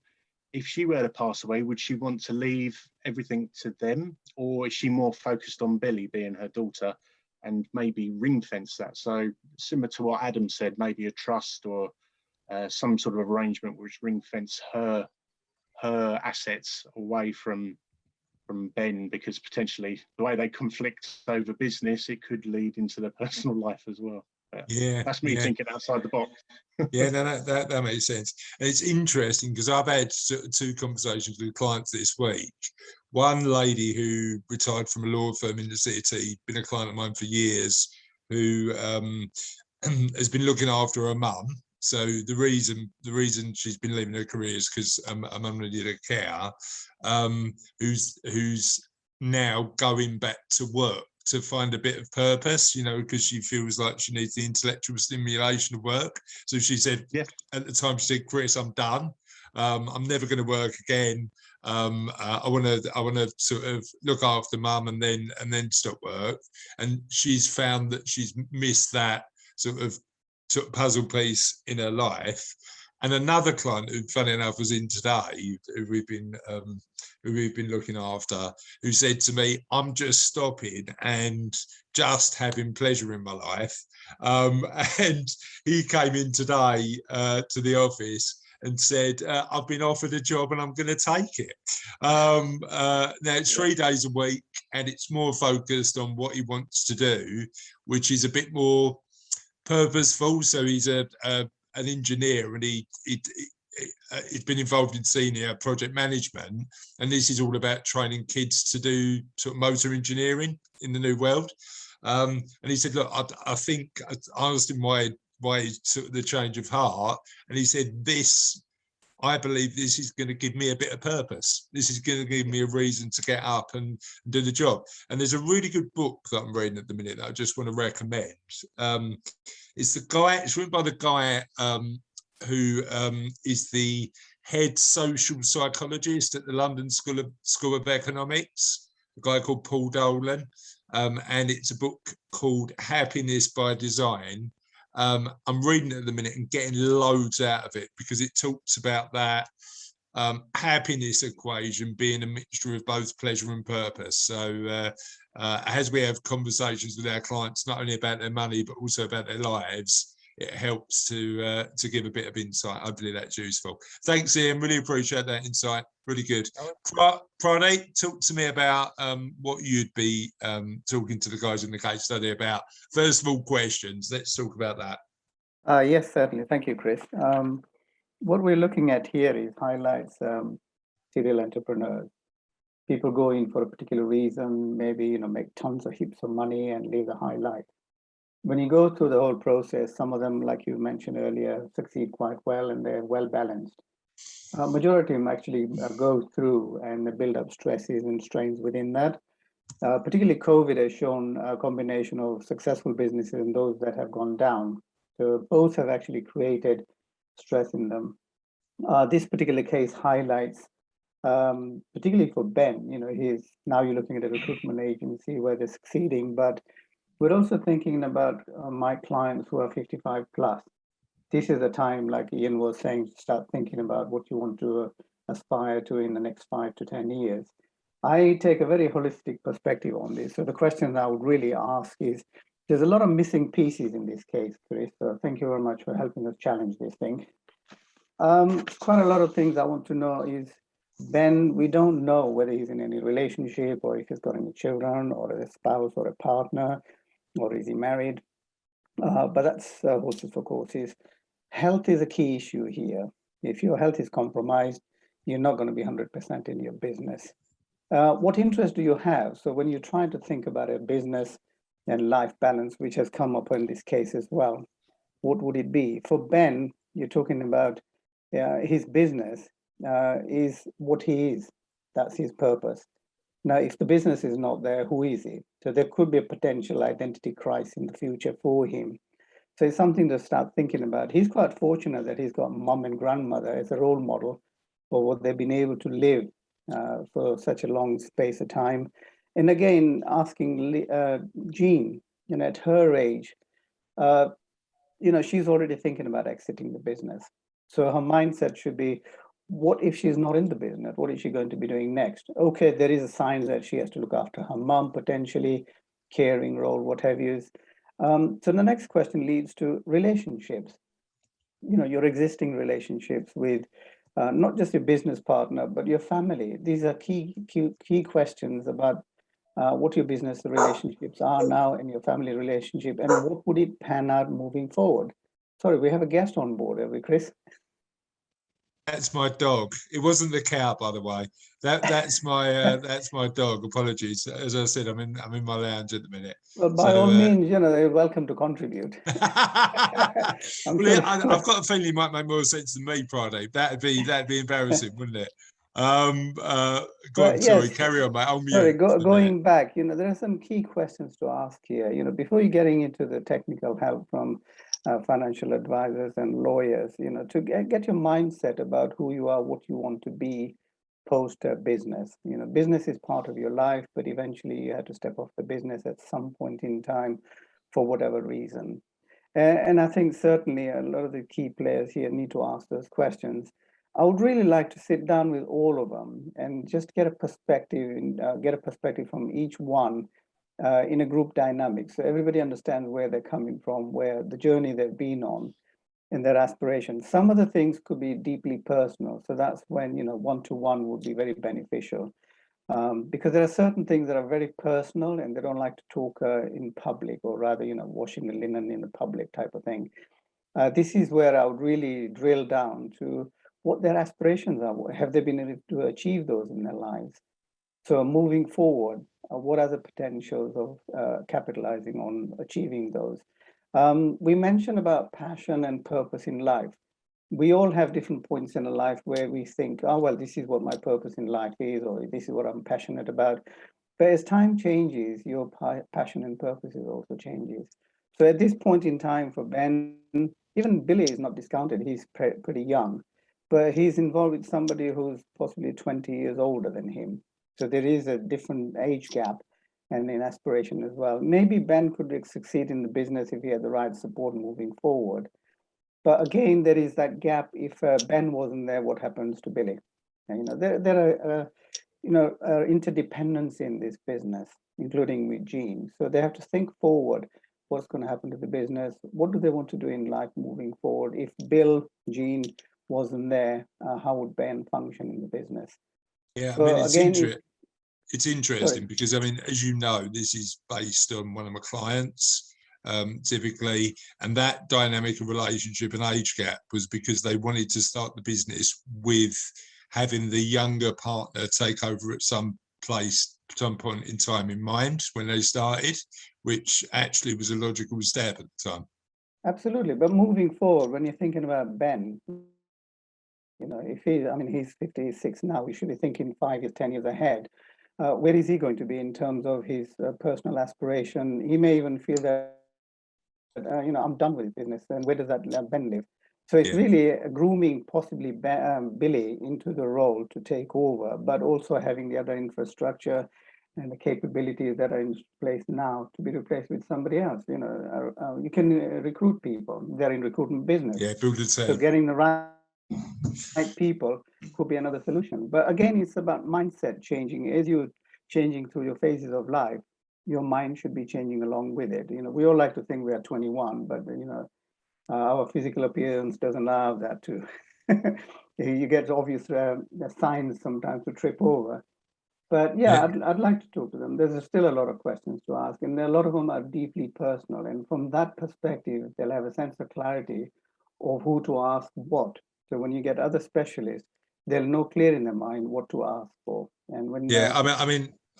If she were to pass away, would she want to leave everything to them, or is she more focused on Billy being her daughter and maybe ring fence that? So similar to what Adam said, maybe a trust or some sort of arrangement which ring fence her assets away from Ben, because potentially the way they conflict over business, it could lead into their personal life as well. Yeah, that's me thinking outside the box. Yeah, no, that makes sense. And it's interesting because I've had two conversations with clients this week. One lady who retired from a law firm in the city, been a client of mine for years, who has been looking after her mum. So the reason she's been leaving her career is because her mum needed a care. Who's now going back to work to find a bit of purpose, because she feels like she needs the intellectual stimulation of work. So she said, yeah, at the time, she said, Chris, I'm done. I'm never going to work again. I want to sort of look after mum and then stop work. And she's found that she's missed that sort of puzzle piece in her life. And another client who, funny enough, was in today, who we've been looking after, who said to me, I'm just stopping and just having pleasure in my life. And he came in today to the office and said, I've been offered a job and I'm going to take it. Now it's 3 days a week and it's more focused on what he wants to do, which is a bit more purposeful. So he's an engineer, and he's been involved in senior project management, and this is all about training kids to do sort of motor engineering in the new world. And he said, look, I think I asked him why sort of the change of heart, and he said, I believe this is going to give me a bit of purpose. This is going to give me a reason to get up and do the job. And there's a really good book that I'm reading at the minute that I just want to recommend. It's written by the guy who is the head social psychologist at the London School of Economics, a guy called Paul Dolan. And it's a book called Happiness by Design. I'm reading it at the minute and getting loads out of it because it talks about that happiness equation being a mixture of both pleasure and purpose. So as we have conversations with our clients, not only about their money, but also about their lives, it helps to give a bit of insight. Hopefully that's useful. Thanks, Ian. Really appreciate that insight. Really good. Pranay, talk to me about what you'd be talking to the guys in the case study about. First of all, questions. Let's talk about that. Yes, certainly. Thank you, Chris. What we're looking at here is highlights serial entrepreneurs. People go in for a particular reason, maybe make tons of heaps of money and live a high life. When you go through the whole process, some of them, like you mentioned earlier, succeed quite well and they're well balanced. Majority of them actually go through and they build up stresses and strains within that. Particularly COVID has shown a combination of successful businesses and those that have gone down. So both have actually created stress in them. This particular case highlights, particularly for Ben, now you're looking at a recruitment agency where they're succeeding, but we're also thinking about my clients who are 55 plus. This is a time, like Ian was saying, to start thinking about what you want to aspire to in the next 5 to 10 years. I take a very holistic perspective on this. So the question I would really ask is, there's a lot of missing pieces in this case, Chris. So thank you very much for helping us challenge this thing. Quite a lot of things I want to know is, Ben, we don't know whether he's in any relationship or if he's got any children or a spouse or a partner, or is he married? But that's horses for courses. Health is a key issue here. If your health is compromised, you're not going to be 100% in your business. What interest do you have? So when you're trying to think about a business and life balance, which has come up in this case as well, what would it be? For Ben, you're talking about his business is what he is. That's his purpose. Now, if the business is not there, who is he? So there could be a potential identity crisis in the future for him. So it's something to start thinking about. He's quite fortunate that he's got mum and grandmother as a role model for what they've been able to live for such a long space of time. And again, asking Jean, at her age, she's already thinking about exiting the business. So her mindset should be, what if she's not in the business? What is she going to be doing next? Okay, there is a sign that she has to look after her mum, potentially, caring role, what have you. So the next question leads to relationships. Your existing relationships with not just your business partner, but your family. These are key questions about what your business relationships are now and your family relationship, and what would it pan out moving forward? Sorry, we have a guest on board, have we, Chris? That's my dog. It wasn't the cow, by the way. That's my dog. Apologies. As I said, I'm in my lounge at the minute. Well, by all means, you're welcome to contribute. I've got a feeling it might make more sense than me, Friday. That'd be embarrassing, wouldn't it? Sorry, carry on, mate. I'll mute. Sorry, going back, there are some key questions to ask here. Before you're getting into the technical help from financial advisors and lawyers, to get your mindset about who you are, what you want to be post business. Business is part of your life, but eventually you have to step off the business at some point in time for whatever reason. And I think certainly a lot of the key players here need to ask those questions. I would really like to sit down with all of them and just get a perspective from each one in a group dynamic, so everybody understands where they're coming from, where the journey they've been on, and their aspirations. Some of the things could be deeply personal, so that's when one-to-one would be very beneficial, because there are certain things that are very personal and they don't like to talk in public, or rather, washing the linen in the public type of thing. This is where I would really drill down to what their aspirations are. Have they been able to achieve those in their lives? So moving forward, what are the potentials of capitalizing on achieving those? We mentioned about passion and purpose in life. We all have different points in our life where we think, oh, well, this is what my purpose in life is, or this is what I'm passionate about. But as time changes, your passion and purpose also changes. So at this point in time for Ben, even Billy is not discounted. He's pretty young, but he's involved with somebody who's possibly 20 years older than him. So there is a different age gap and in aspiration as well. Maybe Ben could succeed in the business if he had the right support moving forward. But again, there is that gap. If Ben wasn't there, what happens to Billy? And, there are interdependence in this business, including with Jean. So they have to think forward. What's going to happen to the business? What do they want to do in life moving forward? If Bill, Jean wasn't there, how would Ben function in the business? Yeah, so I mean, it's again, interesting because, I mean, as you know, this is based on one of my clients, typically, and that dynamic of relationship and age gap was because they wanted to start the business with having the younger partner take over at some point in time in mind when they started, which actually was a logical step at the time. Absolutely. But moving forward, when you're thinking about Ben, If he's 56 now, we should be thinking 5 years, 10 years ahead. Where is he going to be in terms of his personal aspiration? He may even feel that, I'm done with business, and where does that Ben live? So it's really grooming possibly Billy into the role to take over, but also having the other infrastructure and the capabilities that are in place now to be replaced with somebody else. You can recruit people. They're in recruitment business. Yeah, build a team. So getting the right people could be another solution. But again, it's about mindset changing. As you're changing through your phases of life, your mind should be changing along with it. We all like to think we are 21, but our physical appearance doesn't allow that to. You get obvious signs sometimes to trip over. But I'd like to talk to them. There's still a lot of questions to ask, and a lot of them are deeply personal. And from that perspective, they'll have a sense of clarity of who to ask what. So when you get other specialists, they'll know clear in their mind what to ask for. And when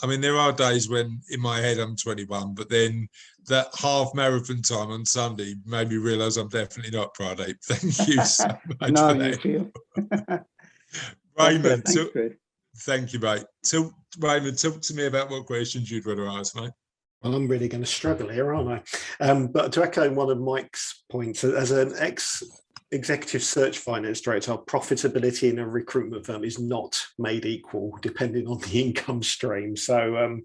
I mean, there are days when in my head I'm 21, but then that half marathon time on Sunday made me realise I'm definitely not Pradeep. Thank you so much no, for you that. feel. Raymond, Thanks, Chris. Thank you, mate. So, Raymond, talk to me about what questions you'd want to ask, mate. Well, I'm really going to struggle here, aren't I? But to echo one of Mike's points, as an ex-executive search finance director, profitability in a recruitment firm is not made equal depending on the income stream. So,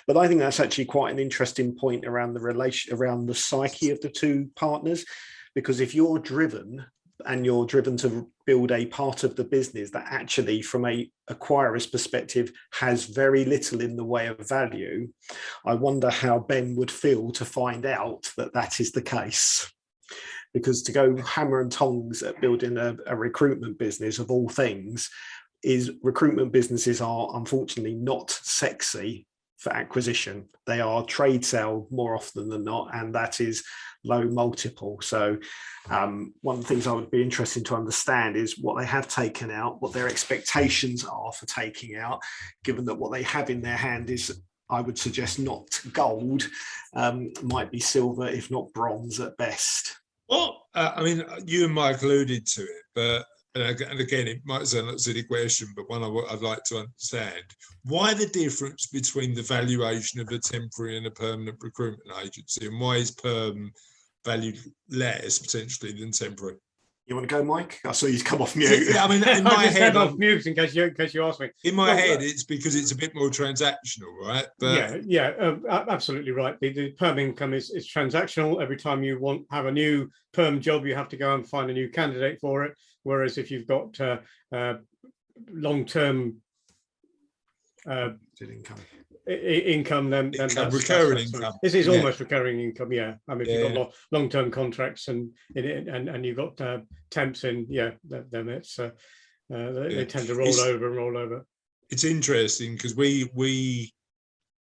but I think that's actually quite an interesting point around around the psyche of the two partners, because if you're driven to build a part of the business that actually from a acquirer's perspective has very little in the way of value, I wonder how Ben would feel to find out that that is the case. Because to go hammer and tongs at building a recruitment business of all things, recruitment businesses are unfortunately not sexy for acquisition. They are trade sale more often than not, and that is low multiple. So one of the things I would be interested to understand is what they have taken out, what their expectations are for taking out, given that what they have in their hand is, I would suggest, not gold, might be silver, if not bronze at best. Well, I mean, you and Mike alluded to it, but and again, it might sound like a silly question, but one I'd like to understand. Why the difference between the valuation of a temporary and a permanent recruitment agency, and why is perm valued less potentially than temporary? You want to go, Mike? I saw you come off mute. Yeah, I mean, in my head, off mute in case you ask me. In my head, it's because it's a bit more transactional, right? But absolutely right. The perm income is transactional. Every time you have a new perm job, you have to go and find a new candidate for it. Whereas if you've got long-term income, then that's recurring income. This is almost recurring income. Yeah, I mean, if you've got long-term contracts and you've got temps in, then it's they tend to roll over. It's interesting because we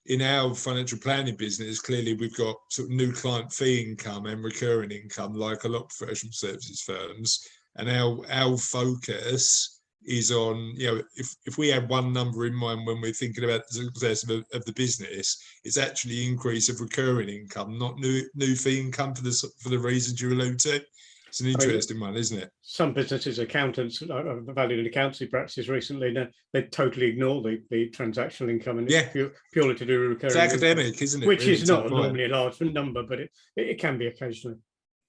in our financial planning business, clearly we've got sort of new client fee income and recurring income, like a lot of professional services firms, and our focus is on, if we have one number in mind when we're thinking about the success of the business, it's actually increase of recurring income, not new fee income for the reasons you allude to. It's an interesting one, isn't it? Some businesses, accountants, I've valued an accountancy practices recently, they totally ignore the transactional income, and it's purely to do with recurring. It's academic, income, isn't it? Which really, is not normally a large number, but it can be occasionally.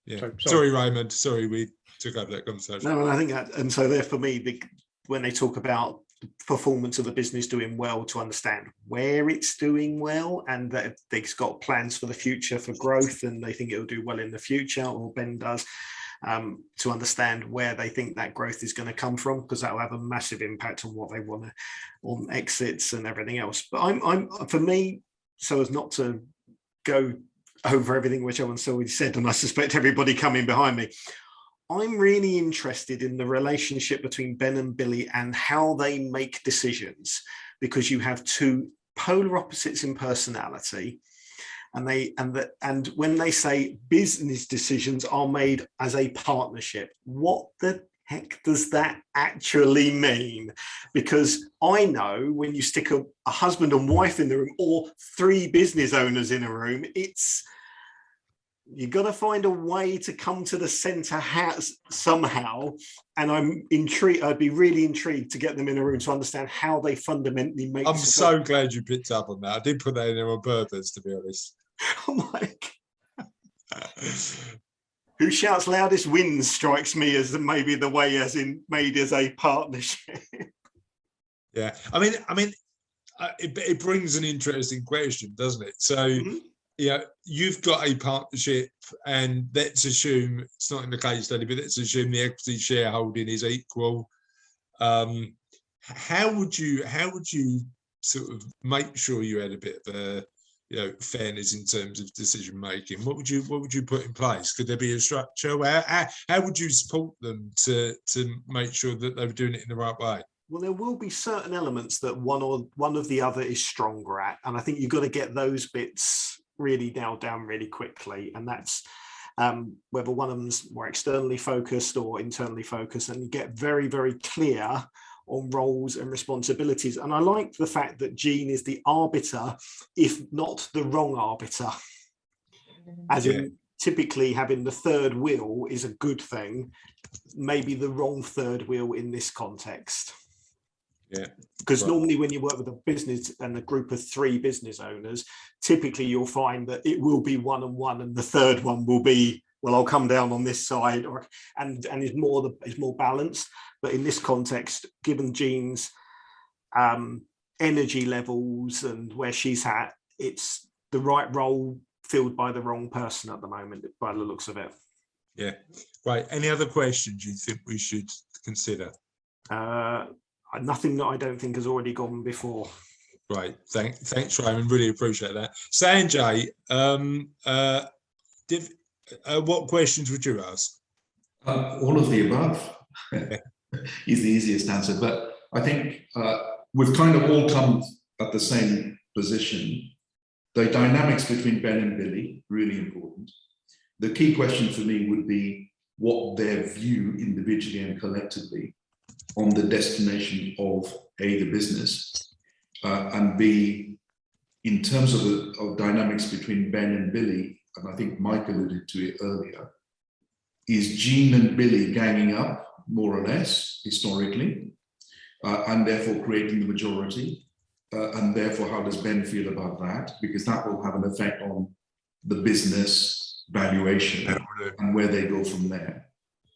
Yeah. Sorry, Raymond. Sorry, we took up that conversation. No, I think that, and so there for me, when they talk about the performance of the business doing well, to understand where it's doing well and that they've got plans for the future for growth and they think it'll do well in the future, or Ben does, to understand where they think that growth is going to come from, because that will have a massive impact on what they want to, on exits and everything else. But I'm for me, so as not to go over everything which everyone's already said, and I suspect everybody coming behind me, I'm really interested in the relationship between Ben and Billy and how they make decisions, because you have two polar opposites in personality, and when they say business decisions are made as a partnership, what the heck does that actually mean? Because I know when you stick a husband and wife in the room, or three business owners in a room, You've got to find a way to come to the centre somehow. And I'm intrigued. I'd be really intrigued to get them in a room to understand how they fundamentally make. I'm so glad you picked up on that. I did put that in there on purpose, to be honest. Oh my God. Who shouts loudest wins strikes me as maybe the way as in made as a partnership. Yeah, I mean, it brings an interesting question, doesn't it? So, yeah, you've got a partnership, and let's assume it's not in the case study, but let's assume the equity shareholding is equal. How would you sort of make sure you had a bit of a, you know, fairness in terms of decision making? What would you put in place? Could there be a structure? How would you support them to make sure that they were doing it in the right way? Well, there will be certain elements that one of the other is stronger at, and I think you've got to get those bits really nailed down really quickly, and that's whether one of them's more externally focused or internally focused, and you get very, very clear on roles and responsibilities. And I like the fact that Jean is the arbiter, if not the wrong arbiter, as in typically having the third wheel is a good thing, maybe the wrong third wheel in this context. Yeah, because normally when you work with a business and a group of 3 business owners, typically you'll find that it will be 1 and 1, and the third one will be, well, I'll come down on this side, or and is more balanced. But in this context, given Jean's energy levels and where she's at, it's the right role filled by the wrong person at the moment, by the looks of it. Yeah, right. Any other questions you think we should consider? Nothing that I don't think has already gone before. Right. Thanks, Raymond. Really appreciate that. Sanjay, what questions would you ask? All of the above is the easiest answer, but I think we've kind of all come at the same position. The dynamics between Ben and Billy, really important. The key question for me would be what their view individually and collectively on the destination of A, the business, and B, in terms of the dynamics between Ben and Billy, and I think Mike alluded to it earlier, is Jean and Billy ganging up, more or less, historically, and therefore creating the majority, and therefore how does Ben feel about that? Because that will have an effect on the business valuation and where they go from there.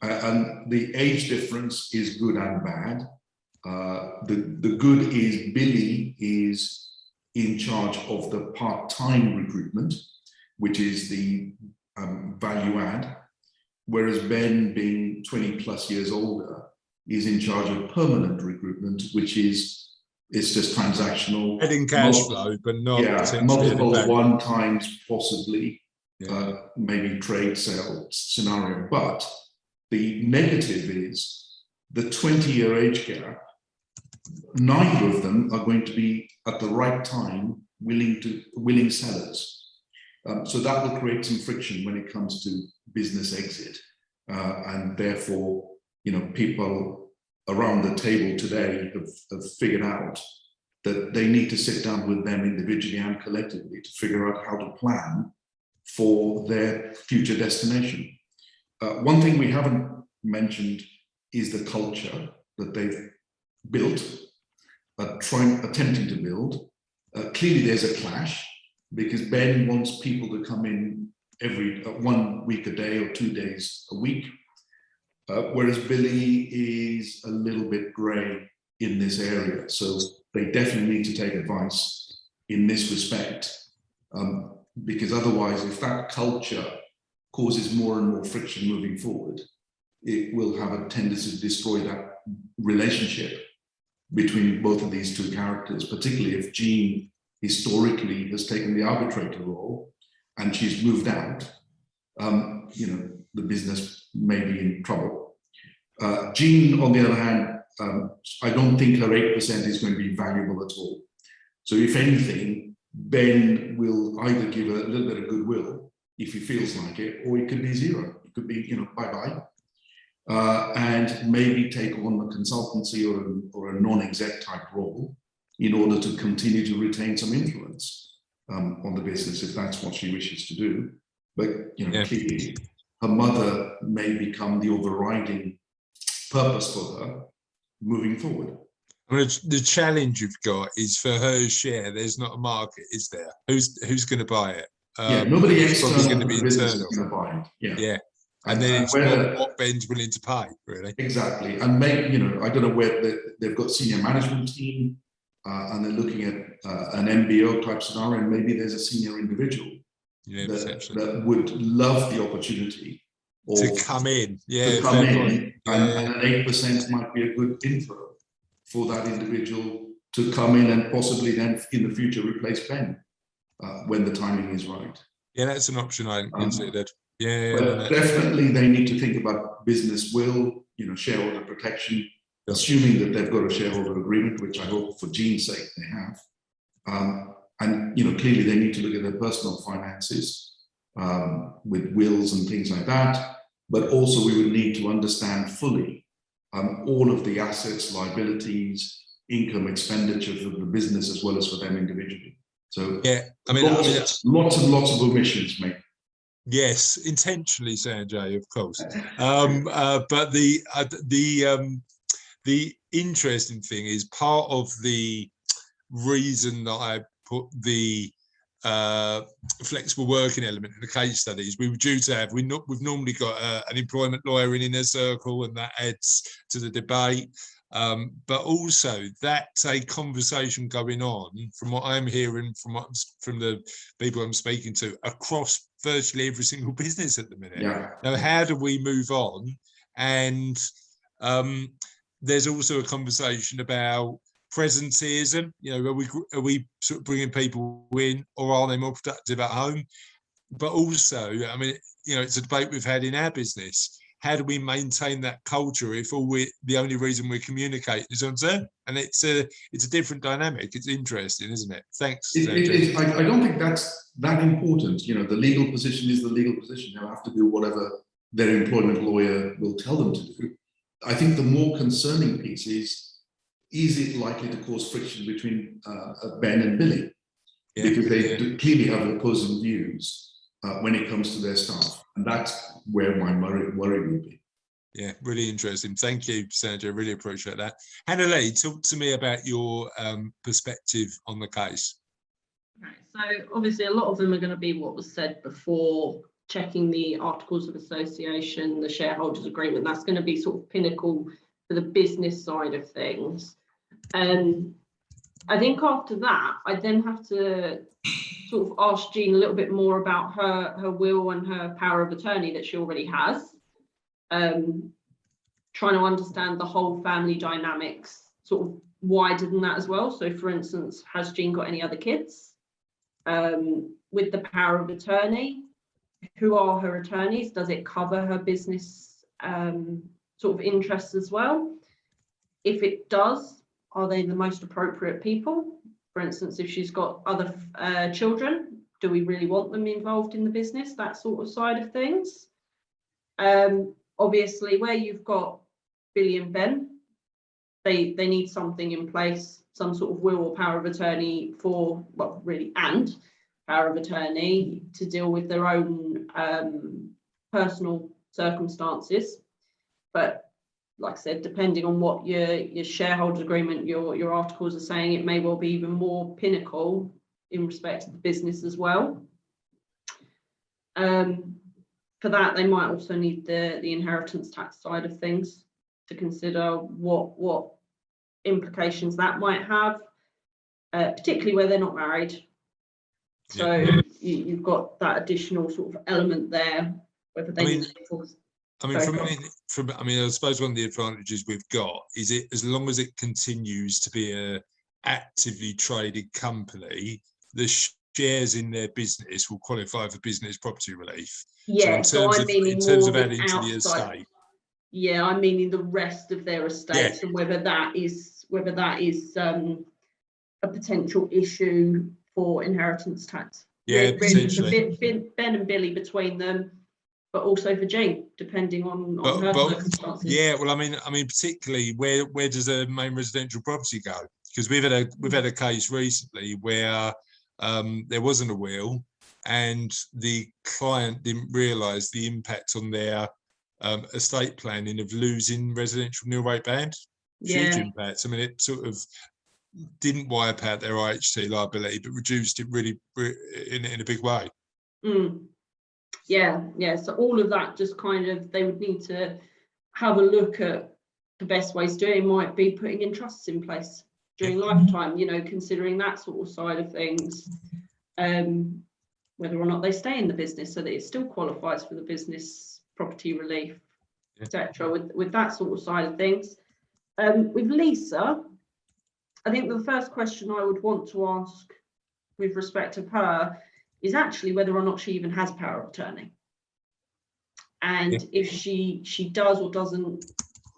And the age difference is good and bad. The good is Billy is in charge of the part-time recruitment, which is the value add, whereas Ben, being 20 plus years older, is in charge of permanent recruitment, which is just transactional. Heading cash flow, but not multiples 1 times possibly, maybe trade sale scenario. But the negative is the 20-year age gap. Neither of them are going to be at the right time willing sellers. So that will create some friction when it comes to business exit, and therefore, you know, people around the table today have figured out that they need to sit down with them individually and collectively to figure out how to plan for their future destination. One thing we haven't mentioned is the culture that they've built, attempting to build. Clearly there's a clash because Ben wants people to come in every 1 week a day or 2 days a week, whereas Billy is a little bit grey in this area. So they definitely need to take advice in this respect, because otherwise, if that culture causes more and more friction moving forward, it will have a tendency to destroy that relationship between both of these 2 characters, particularly if Jean historically has taken the arbitrator role and she's moved out. You know, the business may be in trouble. Jean, on the other hand, I don't think her 8% is going to be valuable at all. So if anything, Ben will either give a little bit of goodwill if he feels like it, or it could be 0. It could be, you know, bye-bye. And maybe take on a consultancy or a non-exec type role in order to continue to retain some influence on the business, if that's what she wishes to do. but clearly her mother may become the overriding purpose for her moving forward. I mean, the challenge you've got is for her share. There's not a market, is there? Who's going to buy it? Nobody it's external probably going to be business internal. is going to buy it. Yeah. And then it's what Ben's willing to pay, really. Exactly. And maybe, I don't know where they've got senior management team and they're looking at an MBO type scenario, and maybe there's a senior individual that would love the opportunity to come in. Yeah, to come in, and an 8% might be a good intro for that individual to come in and possibly then in the future replace Ben when the timing is right. Yeah, that's an option I considered. But definitely they need to think about business will, shareholder protection, assuming that they've got a shareholder agreement, which I hope for Jean's sake they have. And clearly they need to look at their personal finances with wills and things like that. But also we would need to understand fully all of the assets, liabilities, income, expenditures of the business as well as for them individually. So lots and lots of omissions, mate. Yes, intentionally, Sanjay, of course. But the interesting thing is part of the reason that I put the flexible working element in the case studies. We were due to have, we've normally got an employment lawyer in a circle, and that adds to the debate. But also that's a conversation going on, from what I'm hearing from the people I'm speaking to, across virtually every single business at the minute. Now, how do we move on? And there's also a conversation about presenteeism. Are we sort of bringing people in, or are they more productive at home? But also, I mean, it's a debate we've had in our business. How do we maintain that culture if the only reason we're communicating is on Zoom? And it's a different dynamic. It's interesting, isn't it? Thanks. I don't think that's that important. The legal position is the legal position. They'll have to do whatever their employment lawyer will tell them to do. I think the more concerning piece is it likely to cause friction between Ben and Billy? Because they clearly have opposing views when it comes to their staff. And that's where my worry would be. Yeah, really interesting. Thank you, Sanjay. Really appreciate that. Hannah-Lee, talk to me about your perspective on the case. Right, so obviously a lot of them are going to be what was said before, checking the Articles of Association, the shareholders agreement. That's going to be sort of pinnacle for the business side of things. I think after that, I then have to sort of ask Jean a little bit more about her will and her power of attorney that she already has. Trying to understand the whole family dynamics, sort of wider than that as well. So for instance, has Jean got any other kids? With the power of attorney, who are her attorneys? Does it cover her business sort of interests as well? If it does, are they the most appropriate people? For instance, if she's got other children, do we really want them involved in the business? That sort of side of things. Obviously, where you've got Billy and Ben, they need something in place, some sort of will or power of attorney for, well, really, and power of attorney to deal with their own personal circumstances. But like I said, depending on what your shareholder agreement, your articles are saying, it may well be even more pinnacle in respect to the business as well. For that, they might also need the inheritance tax side of things to consider what implications that might have, particularly where they're not married. So you've got that additional sort of element there, whether they I suppose one of the advantages we've got is it, as long as it continues to be a actively traded company, the shares in their business will qualify for business property relief. Yeah, so in terms of adding to the estate. Yeah, I'm meaning the rest of their estates, and whether that is a potential issue for inheritance tax. Yeah, potentially. Ben and Billy between them, but also for Jane, depending on her circumstances. Yeah, well, I mean, particularly where does a main residential property go? Because we've had a case recently where there wasn't a will, and the client didn't realise the impact on their estate planning of losing residential nil rate band. Huge impacts. I mean, it sort of didn't wipe out their IHT liability, but reduced it really in a big way. Yeah. So all of that just kind of, they would need to have a look at the best ways to do it. Might be putting in trusts in place during lifetime, you know, considering that sort of side of things, whether or not they stay in the business so that it still qualifies for the business property relief, etc. With that sort of side of things. With Lisa, I think the first question I would want to ask with respect to her is actually whether or not she even has power of attorney. And if she does or doesn't,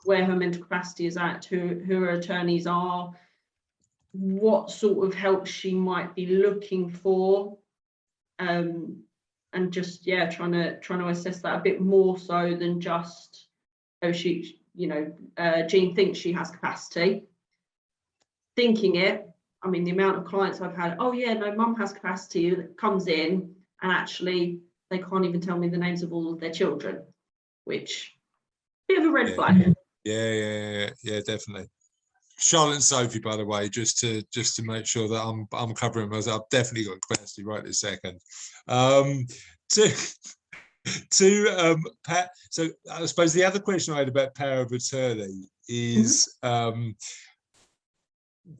where her mental capacity is at, who her attorneys are, what sort of help she might be looking for, and just trying to assess that a bit more so than just, oh, she, you know, Jean thinks she has capacity. Thinking it, I mean, the amount of clients I've had, oh yeah, no, mum has capacity, that comes in and actually they can't even tell me the names of all of their children, which bit of a red flag. Yeah, definitely. Charlotte and Sophie, by the way, just to make sure that I'm covering myself. I've definitely got capacity right this second. Pat, so I suppose the other question I had about power of attorney is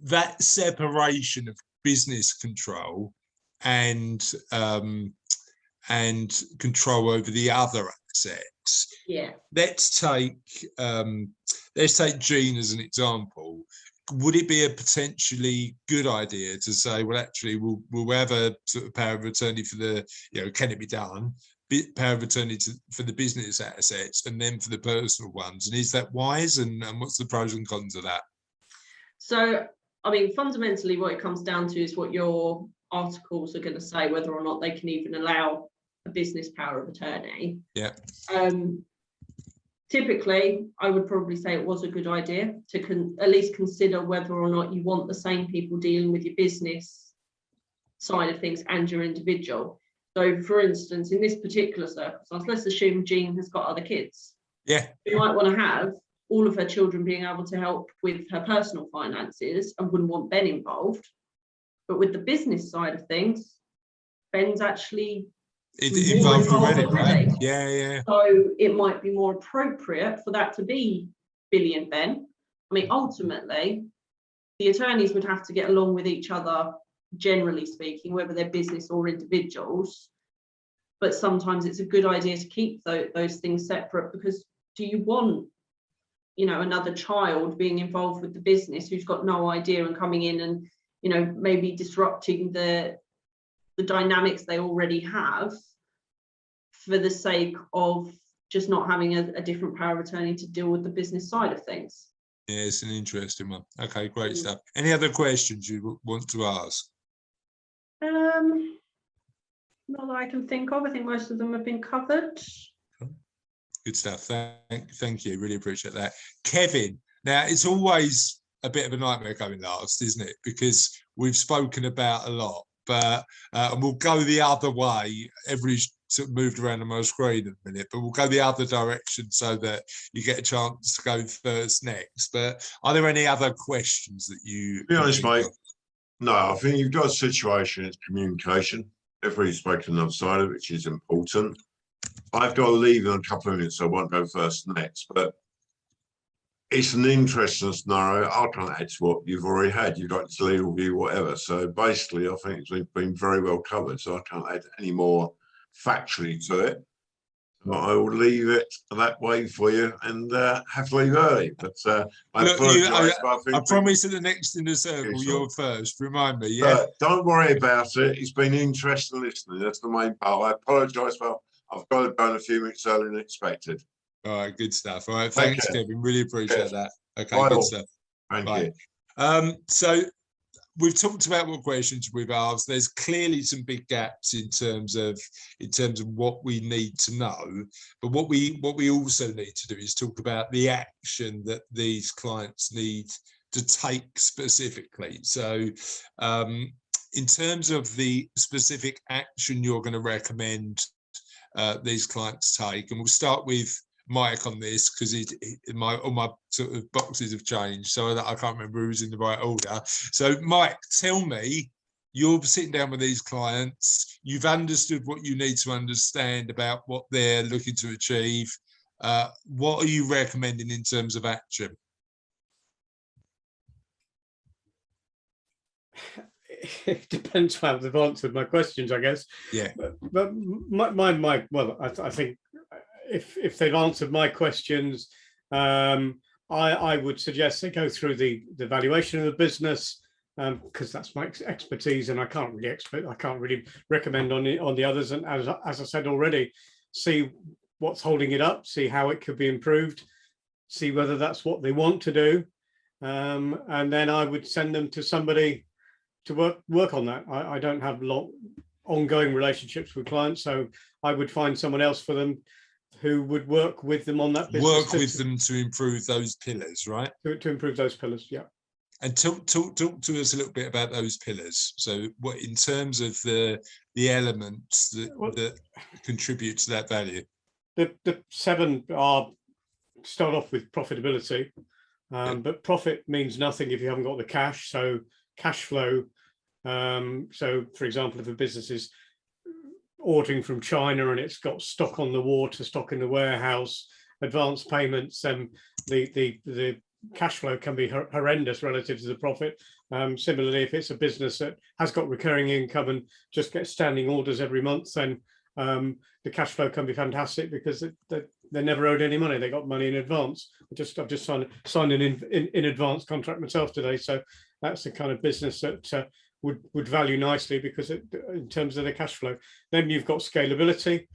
that separation of business control and control over the other assets. Yeah. Let's take Jean as an example. Would it be a potentially good idea to say, well, actually, we'll have a sort of power of attorney for the, you know, can it be done? Power of attorney for the business assets and then for the personal ones. And is that wise? And what's the pros and cons of that? So, I mean, fundamentally, what it comes down to is what your articles are going to say, whether or not they can even allow a business power of attorney. Yeah. Typically, I would probably say it was a good idea to at least consider whether or not you want the same people dealing with your business side of things and your individual. So, for instance, in this particular circumstance, let's assume Jean has got other kids. Yeah. You might want to have all of her children being able to help with her personal finances and wouldn't want Ben involved. But with the business side of things, Ben's actually involved already, right? Yeah. So it might be more appropriate for that to be Billy and Ben. I mean, ultimately, the attorneys would have to get along with each other, generally speaking, whether they're business or individuals. But sometimes it's a good idea to keep those things separate, because do you want, you know, another child being involved with the business who's got no idea and coming in and, you know, maybe disrupting the dynamics they already have for the sake of just not having a different power of attorney to deal with the business side of things? Yeah, it's an interesting one. Okay, great stuff. Any other questions you want to ask? Not that I can think of. I think most of them have been covered. Good stuff. Thank you. Really appreciate that. Kevin, now it's always a bit of a nightmare going last, isn't it? Because we've spoken about a lot, but and we'll go the other way. Everybody's sort of moved around on my screen at the minute, but we'll go the other direction so that you get a chance to go first next. But are there any other questions that you? To be honest, mate, no, I think you've got a situation, it's communication. Everybody's spoken on the other side of it, which is important. I've got to leave in a couple of minutes, so I won't go first next, but it's an interesting scenario. I can't add to what you've already had. You've got its legal view, whatever. So basically, I think it's been very well covered, so I can't add any more factually to it. But I will leave it that way for you and have to leave early. But I apologise. I promise at the next in the circle, you're first. Remind me, yeah? Don't worry about it. It's been interesting listening. That's the main part. I apologise, but I've got to go in a few minutes earlier than expected. All right, good stuff. All right, thanks, Kevin. Really appreciate that. Okay, good stuff. Thank you. So we've talked about what questions we've asked. There's clearly some big gaps in terms of what we need to know. But what we also need to do is talk about the action that these clients need to take specifically. So in terms of the specific action you're going to recommend these clients take, and we'll start with Mike on this because all my sort of boxes have changed, so that I can't remember who's in the right order. So Mike, tell me, you're sitting down with these clients, you've understood what you need to understand about what they're looking to achieve. What are you recommending in terms of action? It depends how they've answered my questions, I guess. Yeah. But well, I think if they've answered my questions, I would suggest they go through the valuation of the business, because that's my expertise, and I can't really recommend on the others. And as I said already, see what's holding it up, see how it could be improved, see whether that's what they want to do, and then I would send them to somebody to work on that. I don't have ongoing relationships with clients, so I would find someone else for them who would work with them on that business. Work with them to improve those pillars, right? To improve those pillars, yeah. And talk to us a little bit about those pillars. So, what in terms of the elements that contribute to that value? The 7 are start off with profitability, but profit means nothing if you haven't got the cash. So cash flow. So, for example, if a business is ordering from China and it's got stock on the water, stock in the warehouse, advance payments, the cash flow can be horrendous relative to the profit. Similarly, if it's a business that has got recurring income and just gets standing orders every month, then the cash flow can be fantastic because they're never owed any money. They got money in advance. I've just signed an in advance contract myself today. So that's the kind of business that would value nicely because in terms of the cash flow. Then you've got scalability.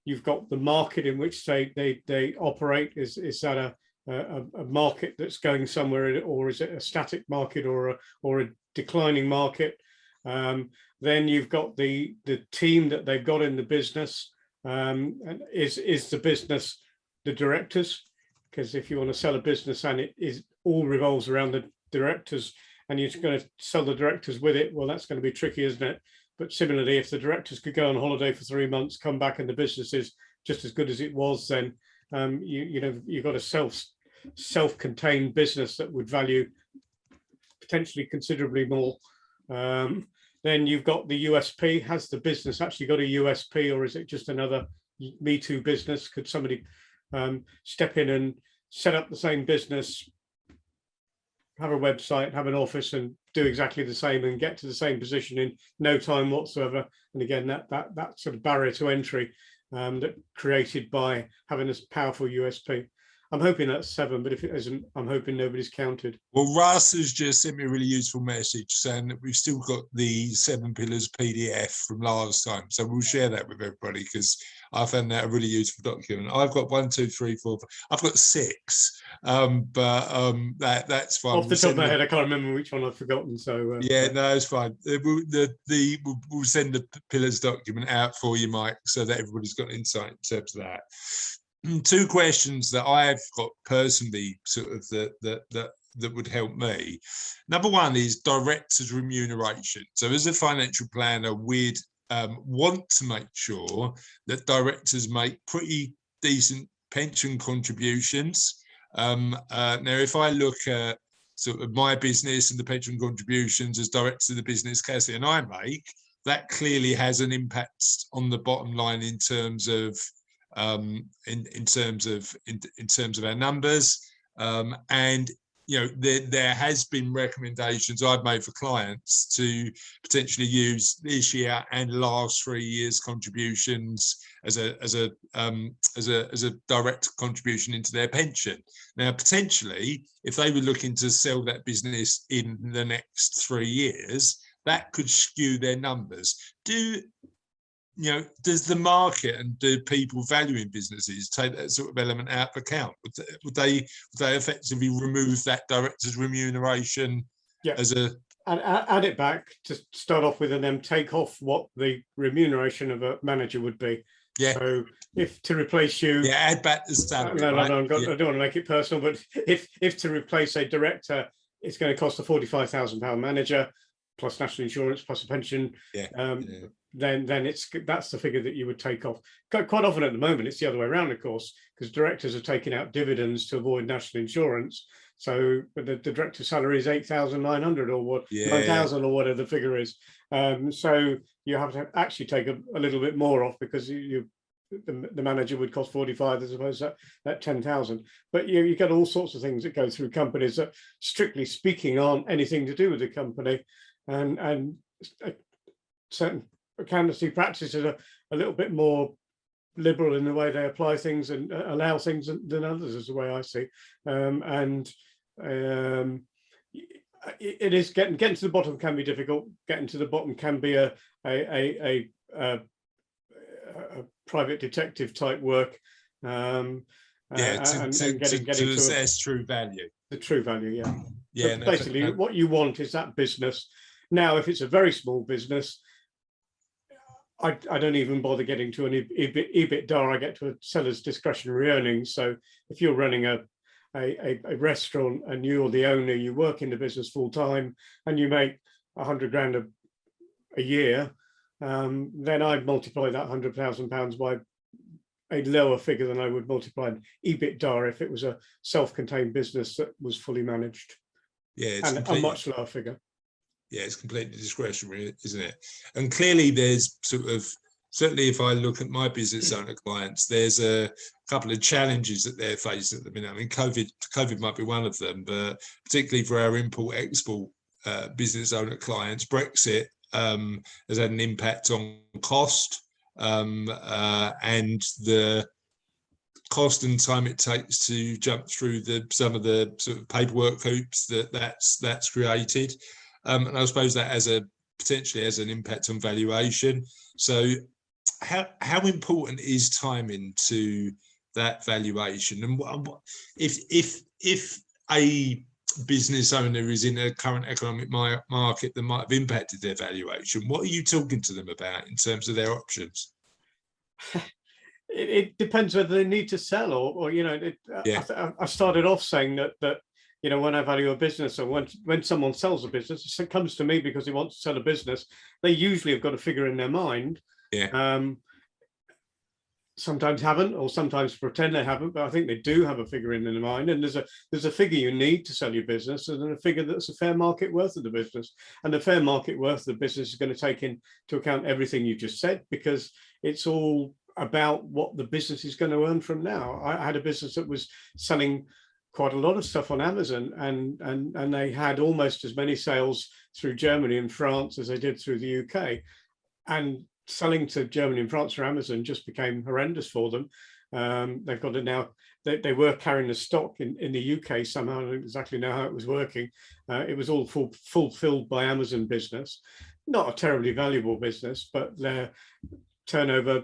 You've got the market in which they operate. Is that a market that's going somewhere, or is it a static market or a declining market? Then you've got the team that they've got in the business. And is the business the directors? Because if you want to sell a business and it all revolves around the directors, and you're going to sell the directors with it, well, that's going to be tricky, isn't it? But similarly, if the directors could go on holiday for 3 months, come back, and the business is just as good as it was, then you've got a self-contained business that would value potentially considerably more. Then you've got the USP. Has the business actually got a USP, or is it just another Me Too business? Could somebody step in and set up the same business, have a website, have an office, and do exactly the same and get to the same position in no time whatsoever? And again, that sort of barrier to entry that created by having this powerful USP. I'm hoping that's 7, but if it isn't, I'm hoping nobody's counted. Well, Russ has just sent me a really useful message saying that we've still got the 7 pillars PDF from last time. So we'll share that with everybody because I found that a really useful document. I've got 1, 2, 3, 4, I've got 6, but that's fine. Off the top of my head, I can't remember which one I've forgotten. So yeah, no, it's fine. We'll send the pillars document out for you, Mike, so that everybody's got insight in terms of that. 2 questions that I've got personally, sort of that would help me. Number 1 is directors' remuneration. So, as a financial planner, we'd want to make sure that directors make pretty decent pension contributions. Now, if I look at sort of my business and the pension contributions as director of the business Cassie and I make, that clearly has an impact on the bottom line in terms of in terms of our numbers, and there has been recommendations I've made for clients to potentially use this year and last 3 years contributions as a direct contribution into their pension. Now, potentially, if they were looking to sell that business in the next 3 years, that could skew their numbers. Does the market and do people valuing businesses take that sort of element out of account? Would they effectively remove that director's remuneration as a... And add it back to start off with, and then take off what the remuneration of a manager would be. Yeah. So if to replace you... Yeah, add back the salary. No, right? I don't want to make it personal, but if to replace a director, it's going to cost a £45,000 manager, plus national insurance plus a pension, then that's the figure that you would take off. Quite often at the moment it's the other way around, of course, because directors are taking out dividends to avoid national insurance. So the director's salary is 8,900 or what, 9,000 or whatever the figure is. So you have to actually take a little bit more off, because the manager would cost 45 as opposed to that 10,000. But you get all sorts of things that go through companies that, strictly speaking, aren't anything to do with the company, and certain accountancy practices are a little bit more liberal in the way they apply things and allow things than others, is the way I see. It is getting to the bottom can be difficult. Getting to the bottom can be a private detective type work. To assess true value. The true value, yeah. Yeah. So basically, what you want is that business. Now, if it's a very small business, I don't even bother getting to an EBITDA. I get to a seller's discretionary earnings. So if you're running a restaurant and you're the owner, you work in the business full time, and you make 100 grand a year, then I'd multiply that £100,000 by a lower figure than I would multiply an EBITDA if it was a self-contained business that was fully managed. Yeah, it's and a much lower figure. Yeah, it's completely discretionary, isn't it? And clearly there's certainly if I look at my business owner clients, there's a couple of challenges that they're facing at the minute. I mean, COVID might be one of them, but particularly for our import-export business owner clients, Brexit has had an impact on cost, and the cost and time it takes to jump through some of the sort of paperwork hoops that's created. And I suppose that potentially has an impact on valuation. So how important is timing to that valuation? And if a business owner is in a current economic market that might have impacted their valuation, what are you talking to them about in terms of their options? It depends whether they need to sell or I started off saying that when I value a business, or when someone sells a business, it comes to me because they want to sell a business. They usually have got a figure in their mind. Sometimes haven't, or sometimes pretend they haven't, but I think they do have a figure in their mind. And there's a figure you need to sell your business, and a figure that's a fair market worth of the business. And the fair market worth of the business is going to take into account everything you just said, because it's all about what the business is going to earn from now. I had a business that was selling quite a lot of stuff on Amazon, and they had almost as many sales through Germany and France as they did through the UK. And selling to Germany and France through Amazon just became horrendous for them. They've got it now. They were carrying the stock in the UK somehow. I don't exactly know how it was working. It was all fulfilled by Amazon business. Not a terribly valuable business, but their turnover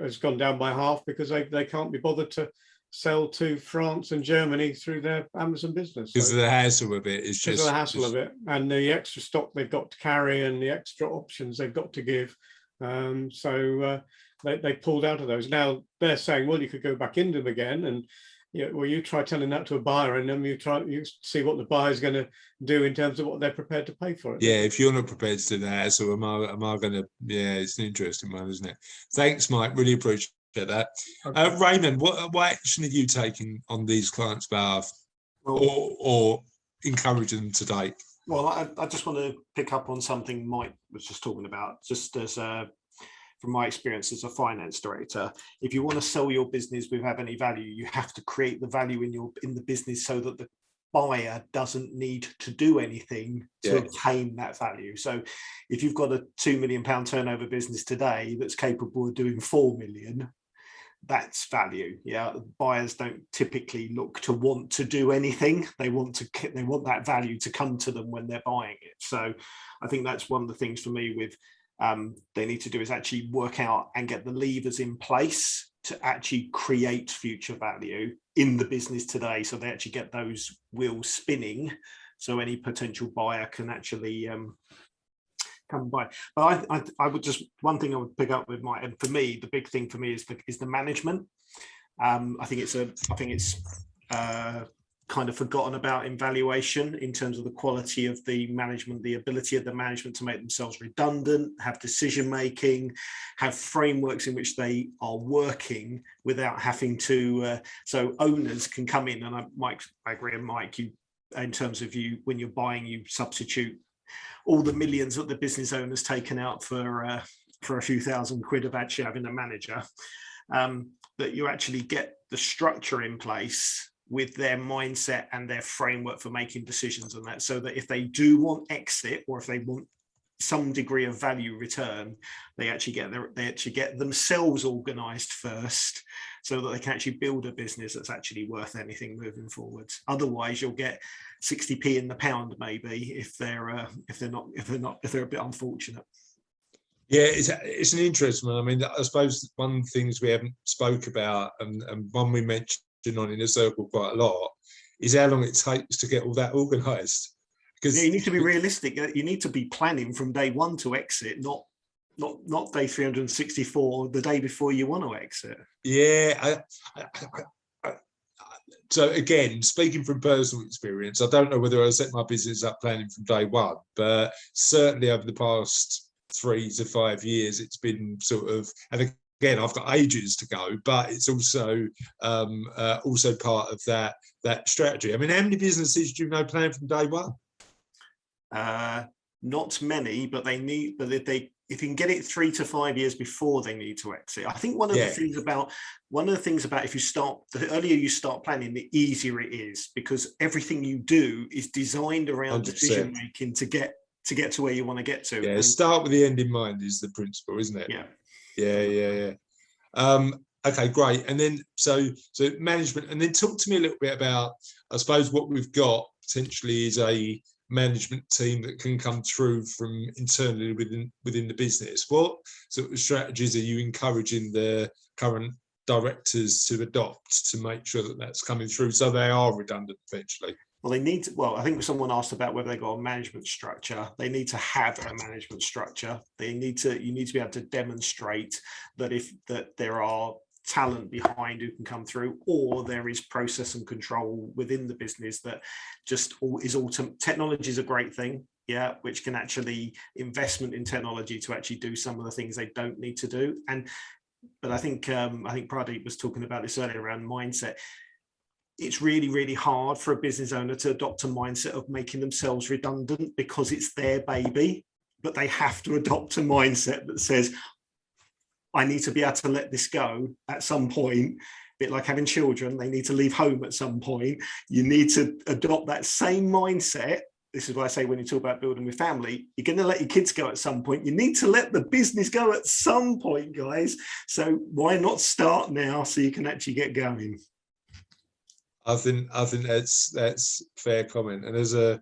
has gone down by half because they can't be bothered to sell to France and Germany through their Amazon business. Because of the hassle of it. It's just the hassle of it, and the extra stock they've got to carry and the extra options they've got to give. So they pulled out of those. Now they're saying, well, you could go back into them again, and you try telling that to a buyer, and then you see what the buyer's going to do in terms of what they're prepared to pay for it. Yeah, if you're not prepared to do that, so am I going to? Yeah, it's an interesting one, isn't it? Thanks, Mike. Really appreciate that. Okay. Raymond, what action are you taking on these clients' behalf, or encouraging them to take? Well, I just want to pick up on something Mike was just talking about, just as from my experience as a finance director. If you want to sell your business without any value, you have to create the value in the business so that the buyer doesn't need to do anything to obtain that value. So if you've got a £2 million turnover business today that's capable of doing 4 million, that's value. Buyers don't typically look to want to do anything. They want that value to come to them when they're buying it. So I think that's one of the things for me with they need to do is actually work out and get the levers in place to actually create future value in the business today, so they actually get those wheels spinning, so any potential buyer can actually come and buy. But I would just, one thing I would pick up with Mike, and for me, the big thing for me is the management. I think it's kind of forgotten about in valuation in terms of the quality of the management, the ability of the management to make themselves redundant, have decision making, have frameworks in which they are working without having to, so owners can come in, and I agree with Mike, you, in terms of you, when you're buying, you substitute all the millions that the business owner's taken out for a few thousand quid of actually having a manager, that you actually get the structure in place with their mindset and their framework for making decisions on that, so that if they do want exit, or if they want some degree of value return, they actually get themselves organized first, so that they can actually build a business that's actually worth anything moving forwards. Otherwise, you'll get 60p in the pound maybe if they're a bit unfortunate. Yeah, it's an interesting one. I mean, I suppose one of the things we haven't spoke about, and one we mentioned on In a Circle quite a lot, is how long it takes to get all that organised. Because you need to be realistic. You need to be planning from day one to exit, not day 364, the day before you want to exit. Yeah. So again, speaking from personal experience, I don't know whether I set my business up planning from day one, but certainly over the past 3 to 5 years, it's been sort of, and again, I've got ages to go, but it's also part of that strategy. I mean, how many businesses do you know plan from day one? Not many, but if you can get it 3 to 5 years before they need to exit. I think one of the things about if you start, the earlier you start planning, the easier it is, because everything you do is designed around 100%. Decision making to get to where you want to get to. Yeah, and start with the end in mind is the principle, isn't it? Yeah. Okay, great. And then so management, and then talk to me a little bit about, I suppose, what we've got potentially is a management team that can come through from internally within the business. What sort of strategies are you encouraging the current directors to adopt to make sure that that's coming through, so they are redundant eventually? Well, they need to, I think someone asked about whether they got a management structure. They need to have a management structure. You need to be able to demonstrate that there are talent behind who can come through, or there is process and control within the business that just is technology is a great thing, which can actually investment in technology to actually do some of the things they don't need to do. But I think Pradeep was talking about this earlier around mindset. It's really, really hard for a business owner to adopt a mindset of making themselves redundant because it's their baby, but they have to adopt a mindset that says, I need to be able to let this go at some point. A bit like having children, they need to leave home at some point. You need to adopt that same mindset. This is why I say when you talk about building with family, you're going to let your kids go at some point. You need to let the business go at some point, guys. So why not start now so you can actually get going? I think that's fair comment. And as a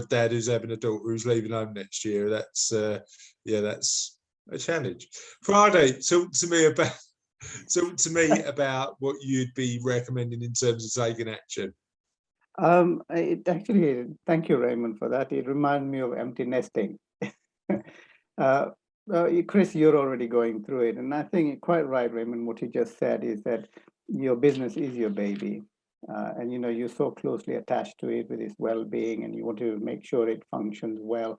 dad who's having a daughter who's leaving home next year, that's a challenge. Friday, talk to me about what you'd be recommending in terms of taking action. Actually, thank you, Raymond, for that. It reminds me of empty nesting. Chris, you're already going through it, and I think quite right, Raymond. What you just said is that your business is your baby, and you're so closely attached to it with its well-being, and you want to make sure it functions well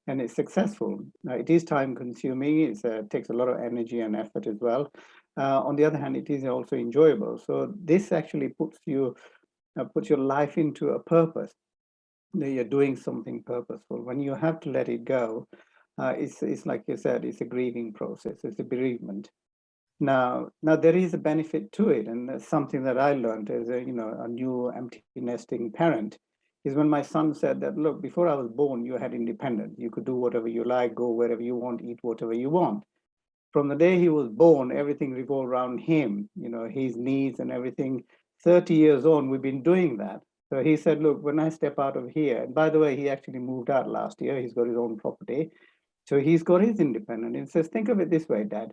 and it's successful. It is time-consuming. It takes a lot of energy and effort as well. On the other hand, it is also enjoyable. So this actually puts your life into a purpose. You're doing something purposeful. When you have to let it go, it's like you said, it's a grieving process. It's a bereavement. Now there is a benefit to it, and that's something that I learned as a new empty nesting parent, is when my son said that, look, before I was born, you had independence. You could do whatever you like, go wherever you want, eat whatever you want. From the day he was born, everything revolved around him, his needs and everything. 30 years on, we've been doing that. So he said, look, when I step out of here, and by the way, he actually moved out last year. He's got his own property. So he's got his independence. He says, think of it this way, Dad.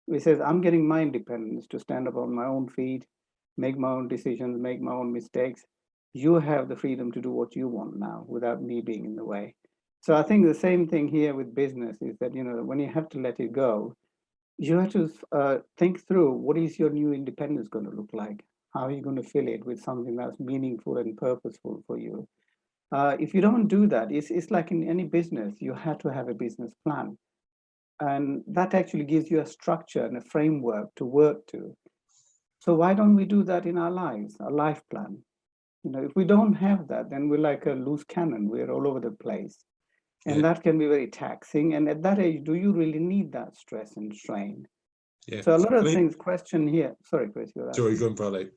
He says, I'm getting my independence to stand up on my own feet, make my own decisions, make my own mistakes. You have the freedom to do what you want now without me being in the way. So I think the same thing here with business is that, when you have to let it go, you have to think through, what is your new independence going to look like? How are you going to fill it with something that's meaningful and purposeful for you? If you don't do that, it's like in any business, you have to have a business plan. And that actually gives you a structure and a framework to work to. So why don't we do that in our lives, a life plan? You know, if we don't have that, then we're like a loose cannon. We're all over the place. And that can be very taxing. And at that age, do you really need that stress and strain? Yeah. So a lot of things question here. Sorry, Chris. Sorry, go on, Pradeep.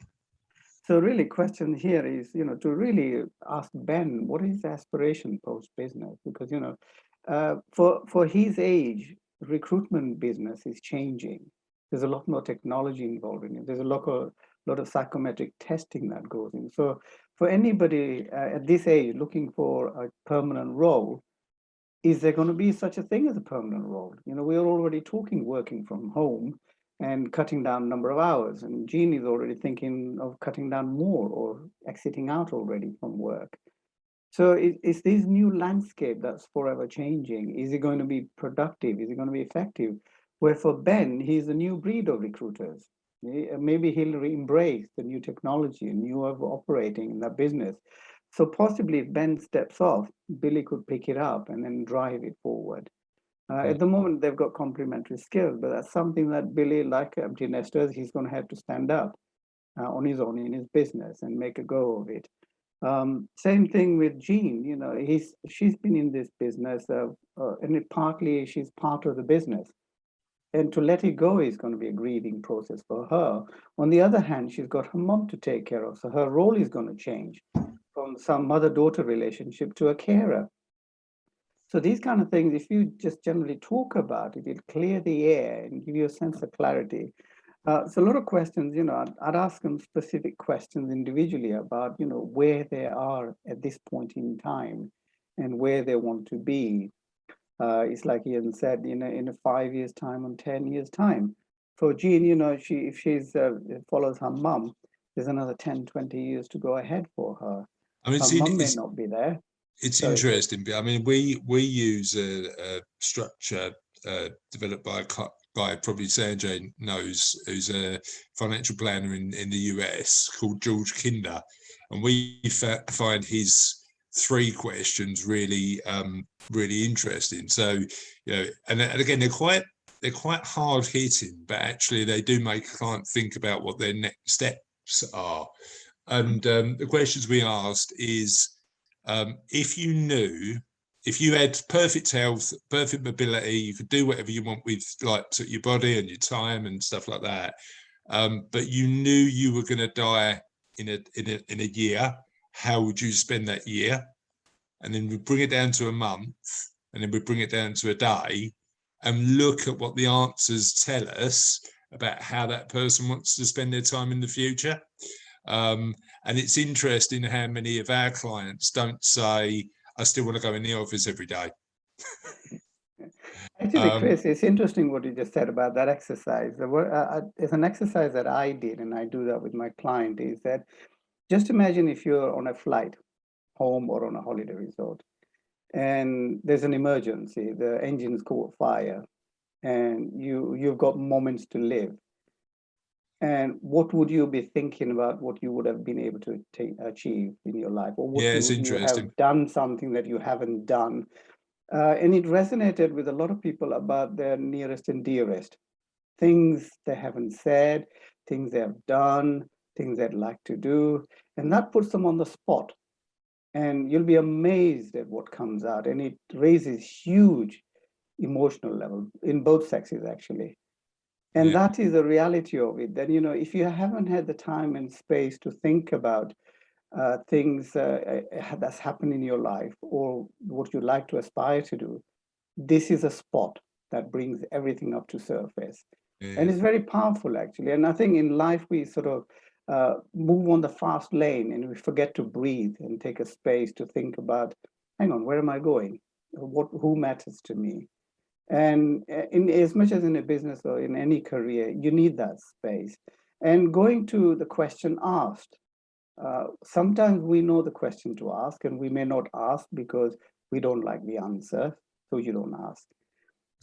So really question here is, you know, to really ask Ben, what is his aspiration post-business? Because, you know, for his age, recruitment business is changing. There's a lot more technology involved in it. There's a lot of psychometric testing that goes in. So for anybody at this age looking for a permanent role, is there going to be such a thing as a permanent role? You know, we're already talking working from home and cutting down number of hours. And Jean is already thinking of cutting down more or exiting out already from work. So it's this new landscape that's forever changing. Is it going to be productive? Is it going to be effective? Where for Ben, he's a new breed of recruiters. Maybe he'll embrace the new technology and new way of operating in that business. So possibly if Ben steps off, Billy could pick it up and then drive it forward. At the moment, they've got complementary skills, but that's something that Billy, like empty nesters, he's going to have to stand up on his own in his business and make a go of it. Same thing with Jean. You know, she's been in this business, and partly she's part of the business. And to let it go is going to be a grieving process for her. On the other hand, she's got her mom to take care of, so her role is going to change from some mother-daughter relationship to a carer. So these kind of things, if you just generally talk about it, it'll clear the air and give you a sense of clarity. So a lot of questions, you know, I'd ask them specific questions individually about, you know, where they are at this point in time and where they want to be. It's like Ian said, you know, in a 5 years time and 10 years time. For Jean, you know, if she's follows her mum, there's another 10, 20 years to go ahead for her. I mean, Her mum may not be there. It's interesting. I mean, we use a structure developed by a guy probably Sanjay knows, who's a financial planner in the US called George Kinder, and we find his 3 questions really really interesting. So, you know, and again, they're quite hard hitting, but actually they do make a client think about what their next steps are. And the questions we asked is, if you had perfect health, perfect mobility, you could do whatever you want with like your body and your time and stuff like that, but you knew you were going to die in a year, how would you spend that year? And then we bring it down to a month, and then we bring it down to a day, and look at what the answers tell us about how that person wants to spend their time in the future. And it's interesting how many of our clients don't say, I still want to go in the office every day. Actually, Chris, it's interesting what you just said about that exercise. It's an exercise that I did, and I do that with my client, is that just imagine if you're on a flight home or on a holiday resort, and there's an emergency, the engine's caught fire, and you've got moments to live. And what would you be thinking about what you would have been able to achieve in your life? Or what would you have done something that you haven't done? And it resonated with a lot of people about their nearest and dearest. Things they haven't said, things they have done, things they'd like to do. And that puts them on the spot. And you'll be amazed at what comes out. And it raises huge emotional level in both sexes, actually. And that is the reality of it. That, you know, if you haven't had the time and space to think about things that's happened in your life or what you'd like to aspire to do, this is a spot that brings everything up to surface. And it's very powerful, actually. And I think in life, we sort of move on the fast lane and we forget to breathe and take a space to think about, hang on, where am I going? Who matters to me? And in as much as in a business or in any career, you need that space. And going to the question asked, sometimes we know the question to ask and we may not ask because we don't like the answer, so you don't ask.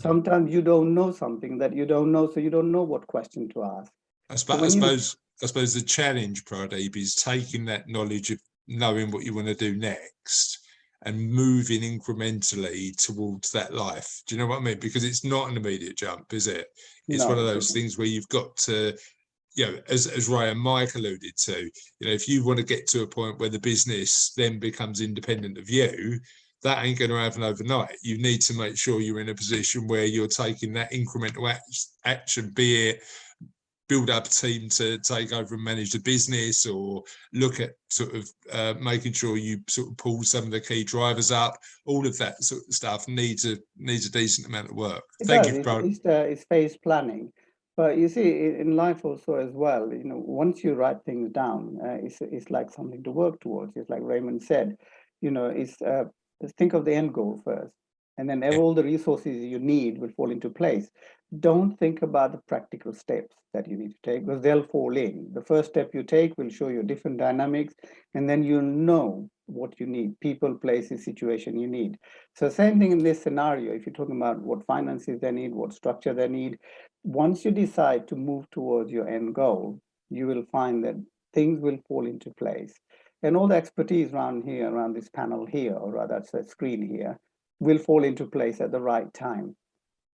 Sometimes you don't know something that you don't know, so you don't know what question to ask. I suppose I suppose the challenge, Pradeep, is taking that knowledge of knowing what you want to do next and moving incrementally towards that life. Do you know what I mean? Because it's not an immediate jump, is it? It's No, one of it those isn't. things where you've got to, you know, as Ray and Mike alluded to, you know, if you want to get to a point where the business then becomes independent of you, that ain't going to happen overnight. You need to make sure you're in a position where you're taking that incremental action, be it build up a team to take over and manage the business, or look at sort of making sure you sort of pull some of the key drivers up. All of that sort of stuff needs a decent amount of work. Thank you, bro. It's phase planning. But you see, in life also as well, you know, once you write things down, it's like something to work towards. It's like Raymond said, you know, think of the end goal first, and then all the resources you need will fall into place. Don't think about the practical steps that you need to take, because they'll fall in. The first step you take will show you different dynamics, and then you'll know what you need, people, places, situation you need. So same thing in this scenario, if you're talking about what finances they need, what structure they need, once you decide to move towards your end goal, you will find that things will fall into place. And all the expertise around here, around this panel here, or rather that's the screen here, will fall into place at the right time.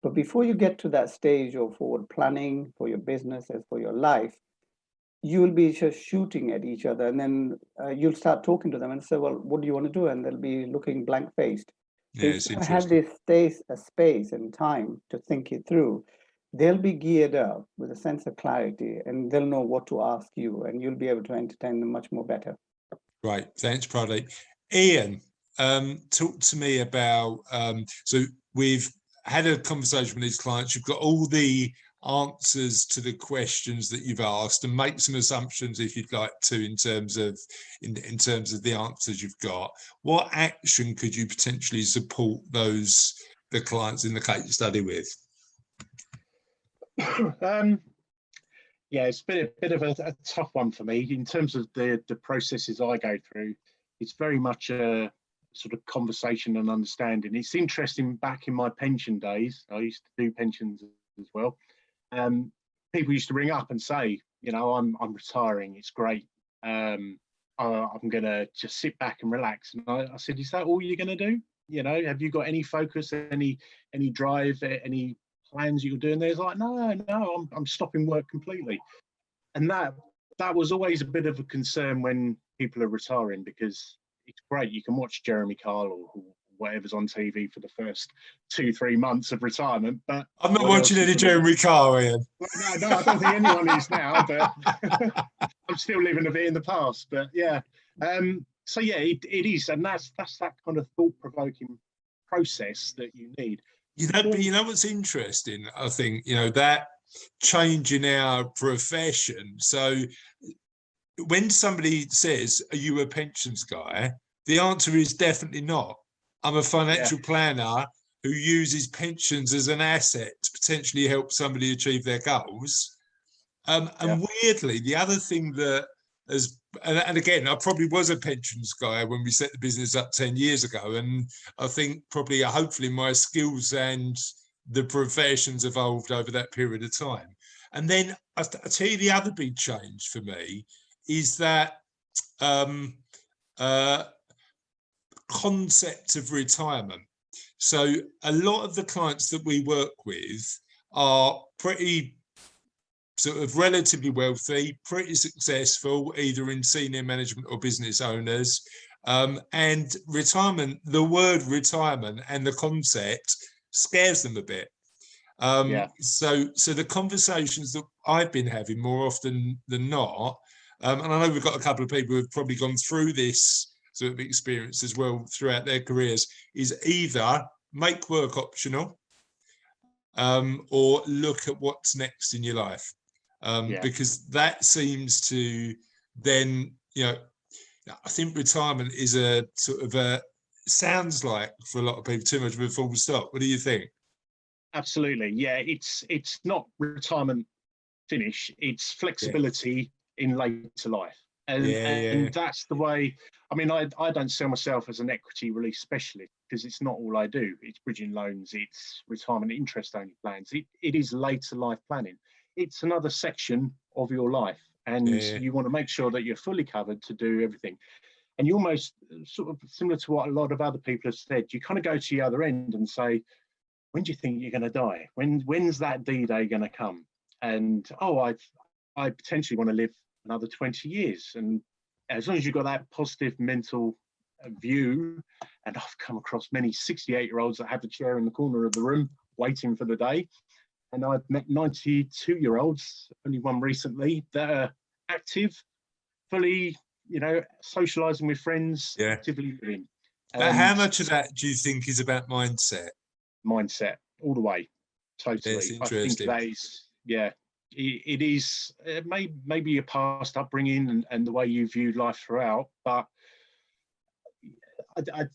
But before you get to that stage of forward planning for your business and for your life, you will be just shooting at each other, and then you'll start talking to them and say, well, what do you want to do? And they'll be looking blank-faced. So if you have this space and time to think it through, they'll be geared up with a sense of clarity, and they'll know what to ask you, and you'll be able to entertain them much more better. Right, thanks, Pradeep. Ian, talk to me about, so we've had a conversation with these clients, you've got all the answers to the questions that you've asked, and make some assumptions if you'd like to in terms of the answers you've got. What action could you potentially support the clients in the case study with? Yeah, it's been a bit of a tough one for me in terms of the processes I go through. It's very much a sort of conversation and understanding. It's interesting, back in my pension days, I used to do pensions as well. People used to ring up and say, you know, I'm retiring, it's great. I'm going to just sit back and relax. And I said, is that all you're going to do? You know, have you got any focus, any drive, any plans you're doing? There's like, no, I'm stopping work completely. And that was always a bit of a concern when people are retiring, because it's great, you can watch Jeremy Kyle or whatever's on TV for the first 2-3 months of retirement, but I'm not watching any Jeremy Kyle, Ian. Well, no, I don't think anyone is now, but I'm still living a bit in the past. But yeah, so yeah, it is, and that's that kind of thought-provoking process that you need. But you know what's interesting? I think, you know, that change in our profession. So when somebody says, are you a pensions guy? The answer is definitely not. I'm a financial planner who uses pensions as an asset to potentially help somebody achieve their goals. And weirdly, the other thing that has, and again, I probably was a pensions guy when we set the business up 10 years ago. And I think probably, hopefully my skills and the professions evolved over that period of time. And then I tell you, the other big change for me is that concept of retirement. So a lot of the clients that we work with are pretty sort of relatively wealthy, pretty successful, either in senior management or business owners. And retirement, the word retirement and the concept scares them a bit. So the conversations that I've been having more often than not, and I know we've got a couple of people who've probably gone through this sort of experience as well throughout their careers, is either make work optional or look at what's next in your life. Because that seems to then, you know, I think retirement is a sort of sounds like for a lot of people too much of a full stop. What do you think? Absolutely. Yeah, it's not retirement finish, it's flexibility in later life. And that's the way, I mean, I don't sell myself as an equity release specialist, because it's not all I do. It's bridging loans, it's retirement interest only plans. It is later life planning. It's another section of your life. and Yeah. you want to make sure that you're fully covered to do everything. And you almost, sort of similar to what a lot of other people have said, you kind of go to the other end and say, when do you think you're going to die? When's that D-Day going to come? And I potentially want to live another 20 years. And as long as you've got that positive mental view, and I've come across many 68-year-olds that have the chair in the corner of the room waiting for the day. And I've met 92-year-olds, only one recently, that are active, fully, you know, socializing with friends, Yeah. actively living. But how much of that do you think is about mindset? Mindset, all the way, totally. It's I think interesting. that is, yeah, it is, maybe your past upbringing and the way you viewed life throughout, but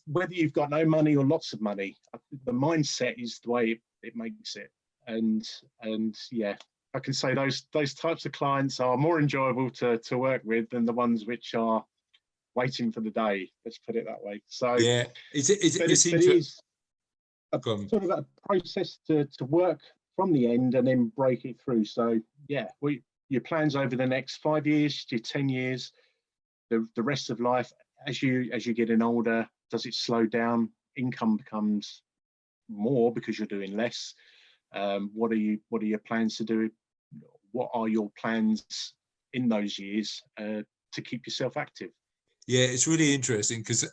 whether you've got no money or lots of money, the mindset is the way it makes it. And yeah, I can say those types of clients are more enjoyable to work with than the ones which are waiting for the day. Let's put it that way. So yeah, it's sort of a process to work from the end and then break it through. So yeah, your plans over the next 5 years, your 10 years, the rest of life. As you're getting older, does it slow down? Income becomes more because you're doing less. What are your plans to do? What are your plans in those years to keep yourself active? Yeah, it's really interesting because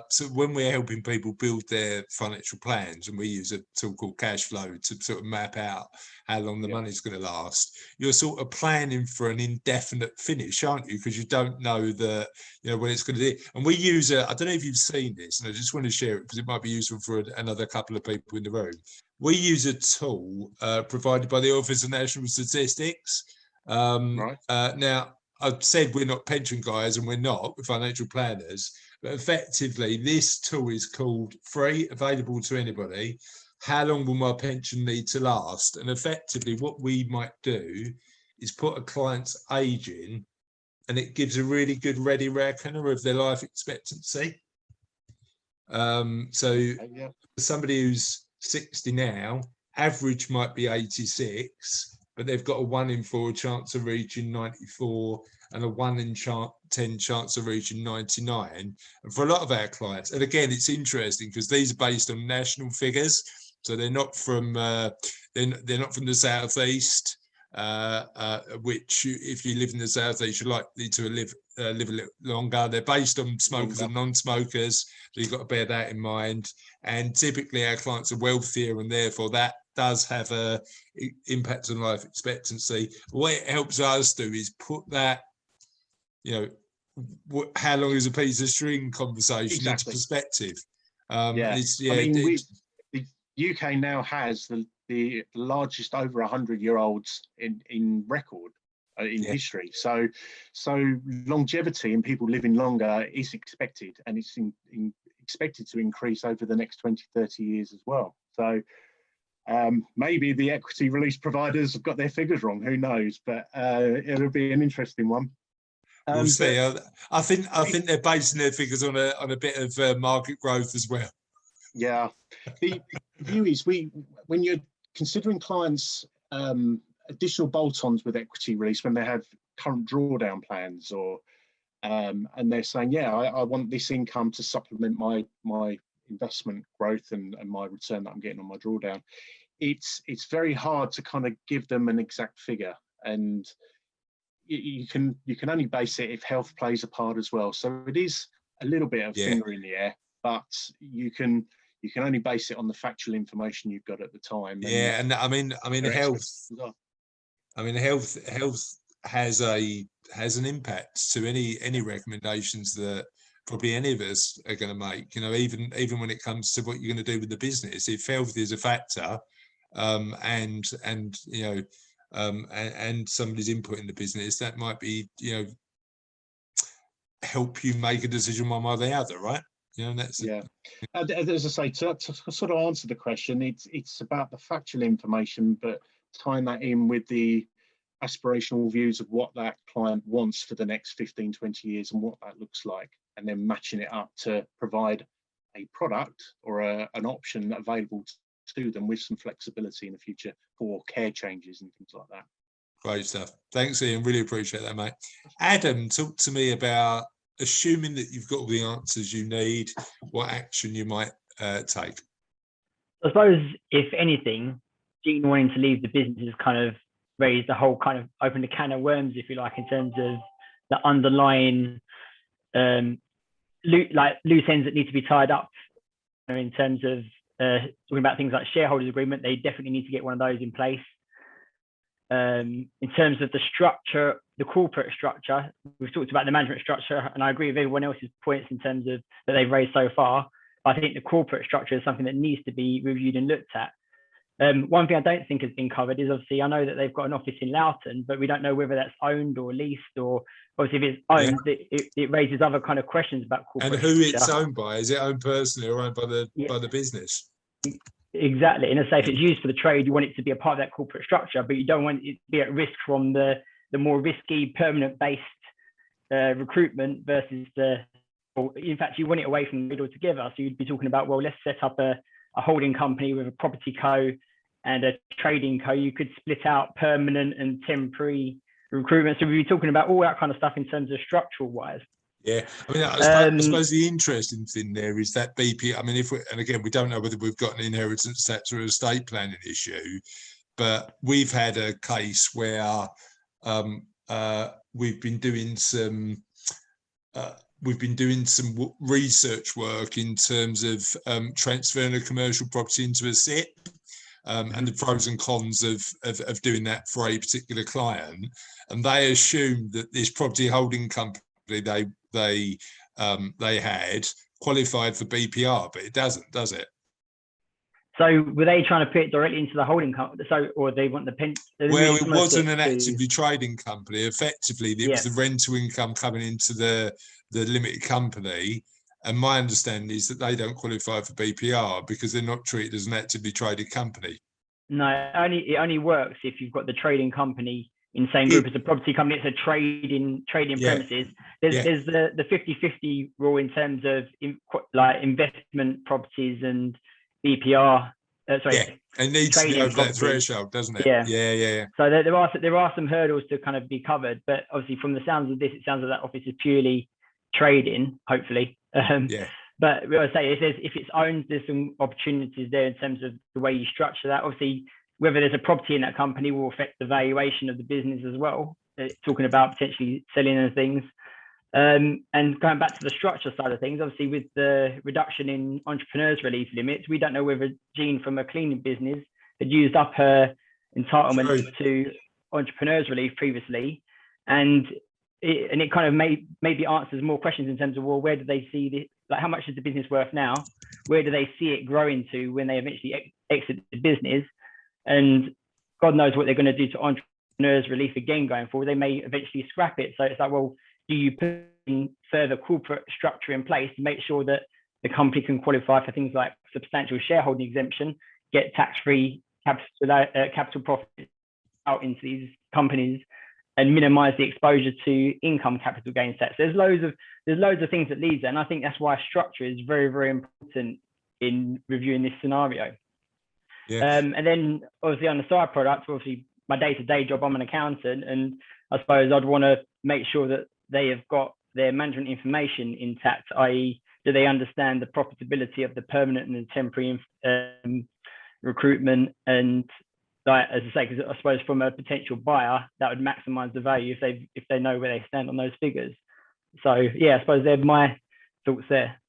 so when we're helping people build their financial plans, and we use a tool called cash flow to sort of map out how long the money's going to last, you're sort of planning for an indefinite finish, aren't you? Because you don't know when it's going to be. And we use I don't know if you've seen this, and I just want to share it because it might be useful for another couple of people in the room. We use a tool provided by the Office of National Statistics. Now, I've said we're not pension guys, and we're not, we're financial planners, but effectively this tool is called free, available to anybody. How long will my pension need to last? And effectively what we might do is put a client's age in, and it gives a really good ready reckoner of their life expectancy. So for somebody who's 60 now, average might be 86, but they've got a 1 in 4 chance of reaching 94 and a 1 in 10 chance of reaching 99. And for a lot of our clients, and again, it's interesting because these are based on national figures, so they're not from they're not from the southeast, which if you live in the southeast, you're likely to live a little longer. They're based on smokers and non-smokers, so you've got to bear that in mind. And typically, our clients are wealthier, and therefore that does have a impact on life expectancy. What it helps us do is put that, how long is a piece of string conversation into perspective. I mean, the UK now has the largest over 100-year-olds in record in history. So longevity and people living longer is expected, and it's expected to increase over the next 20, 30 years as well. So maybe the equity release providers have got their figures wrong, who knows, but it'll be an interesting one. We'll see. I think they're basing their figures on a bit of market growth as well. Yeah, the view is when you're considering clients additional bolt-ons with equity release, when they have current drawdown plans, or and they're saying, I want this income to supplement my investment growth and my return that I'm getting on my drawdown. It's very hard to kind of give them an exact figure, and you can only base it if health plays a part as well. So it is a little bit of finger in the air, but you can only base it on the factual information you've got at the time. And I mean health. I mean health has an impact to any recommendations that probably any of us are going to make. Even when it comes to what you're going to do with the business, if health is a factor, and somebody's input in the business, that might be help you make a decision one way or the other, right? That's as I say, to sort of answer the question, it's about the factual information, but tying that in with the aspirational views of what that client wants for the next 15, 20 years and what that looks like, and then matching it up to provide a product or an option available to them with some flexibility in the future for care changes and things like that. Great stuff. Thanks, Ian. Really appreciate that, mate. Adam, talk to me about, assuming that you've got all the answers you need, what action you might take. I suppose, if anything, Gene wanting to leave the business has kind of raised the whole, kind of opened a can of worms, if you like, in terms of the underlying loose ends that need to be tied up. In terms of talking about things like shareholders agreement, they definitely need to get one of those in place. In terms of the structure, the corporate structure, we've talked about the management structure, and I agree with everyone else's points in terms of that they've raised so far. I think the corporate structure is something that needs to be reviewed and looked at. One thing I don't think has been covered is, obviously, I know that they've got an office in Loughton, but we don't know whether that's owned or leased, or obviously if it's owned, it raises other kind of questions about corporate and who structure. it's owned by. Is it owned personally or owned by the business? Exactly. And say if it's used for the trade, you want it to be a part of that corporate structure, but you don't want it to be at risk from the more risky permanent based recruitment versus in fact, you want it away from the middle altogether. So you'd be talking about, well, let's set up a holding company with a property co and a trading co. You could split out permanent and temporary recruitment. So we'd be talking about all that kind of stuff in terms of structural wise. Yeah, I mean, I suppose the interesting thing there is that BP. I mean, and again, we don't know whether we've got an inheritance tax or estate planning issue, but we've had a case where we've been doing some research work in terms of transferring a commercial property into a SIP, and the pros and cons of doing that for a particular client. And they assumed that this property holding company they had qualified for BPR, but it doesn't, does it? So were they trying to put it directly into the holding company? So, or they want the pension? Well, it wasn't an actively trading company. Effectively, it was the rental income coming into the limited company. And my understanding is that they don't qualify for BPR because they're not treated as an actively traded company. No, it only works if you've got the trading company in the same group as a property company. It's a trading premises. There's the 50-50 rule in terms of like investment properties and BPR. Sorry, it needs to be over that threshold, doesn't it? Yeah. So there are some hurdles to kind of be covered, but obviously from the sounds of this, it sounds like that office is purely trading, hopefully. But I say, if it's owned, there's some opportunities there in terms of the way you structure that. Obviously, whether there's a property in that company will affect the valuation of the business as well. Talking about potentially selling those things. And going back to the structure side of things, obviously with the reduction in entrepreneurs relief limits, we don't know whether Jean from a cleaning business had used up her entitlement to entrepreneurs relief previously. And it kind of maybe answers more questions in terms of, well, where do they see this? Like, how much is the business worth now? Where do they see it growing to when they eventually exit the business? And God knows what they're going to do to entrepreneurs relief again going forward. They may eventually scrap it. So it's like, well, do you put in further corporate structure in place to make sure that the company can qualify for things like substantial shareholding exemption, get tax-free capital profits out into these companies, and minimize the exposure to income capital gains tax? There's loads of things that leads there, and I think that's why structure is very, very important in reviewing this scenario. And then obviously on the side product, obviously my day-to-day job, I'm an accountant, and I suppose I'd want to make sure that they have got their management information intact, i.e. do they understand the profitability of the permanent and the temporary recruitment? And like, as I say, because I suppose from a potential buyer, that would maximize the value if they know where they stand on those figures. So yeah, I suppose they're my thoughts there.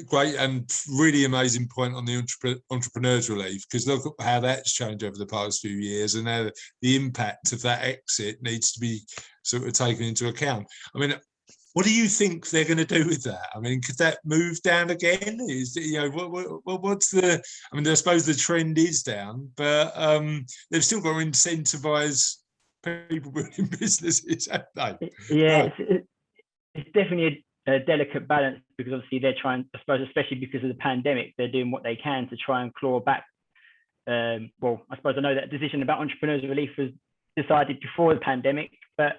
Great, and really amazing point on the entrepreneurs relief, because look at how that's changed over the past few years, and how the impact of that exit needs to be sort of taken into account. I mean, what do you think they're going to do with that? I mean, could that move down again? What's the? I mean, I suppose the trend is down, but they've still got to incentivize people building businesses, haven't they? Yeah, it's definitely a delicate balance, because obviously they're trying, I suppose, especially because of the pandemic, they're doing what they can to try and claw back. Well, I suppose I know that decision about entrepreneurs relief was decided before the pandemic, but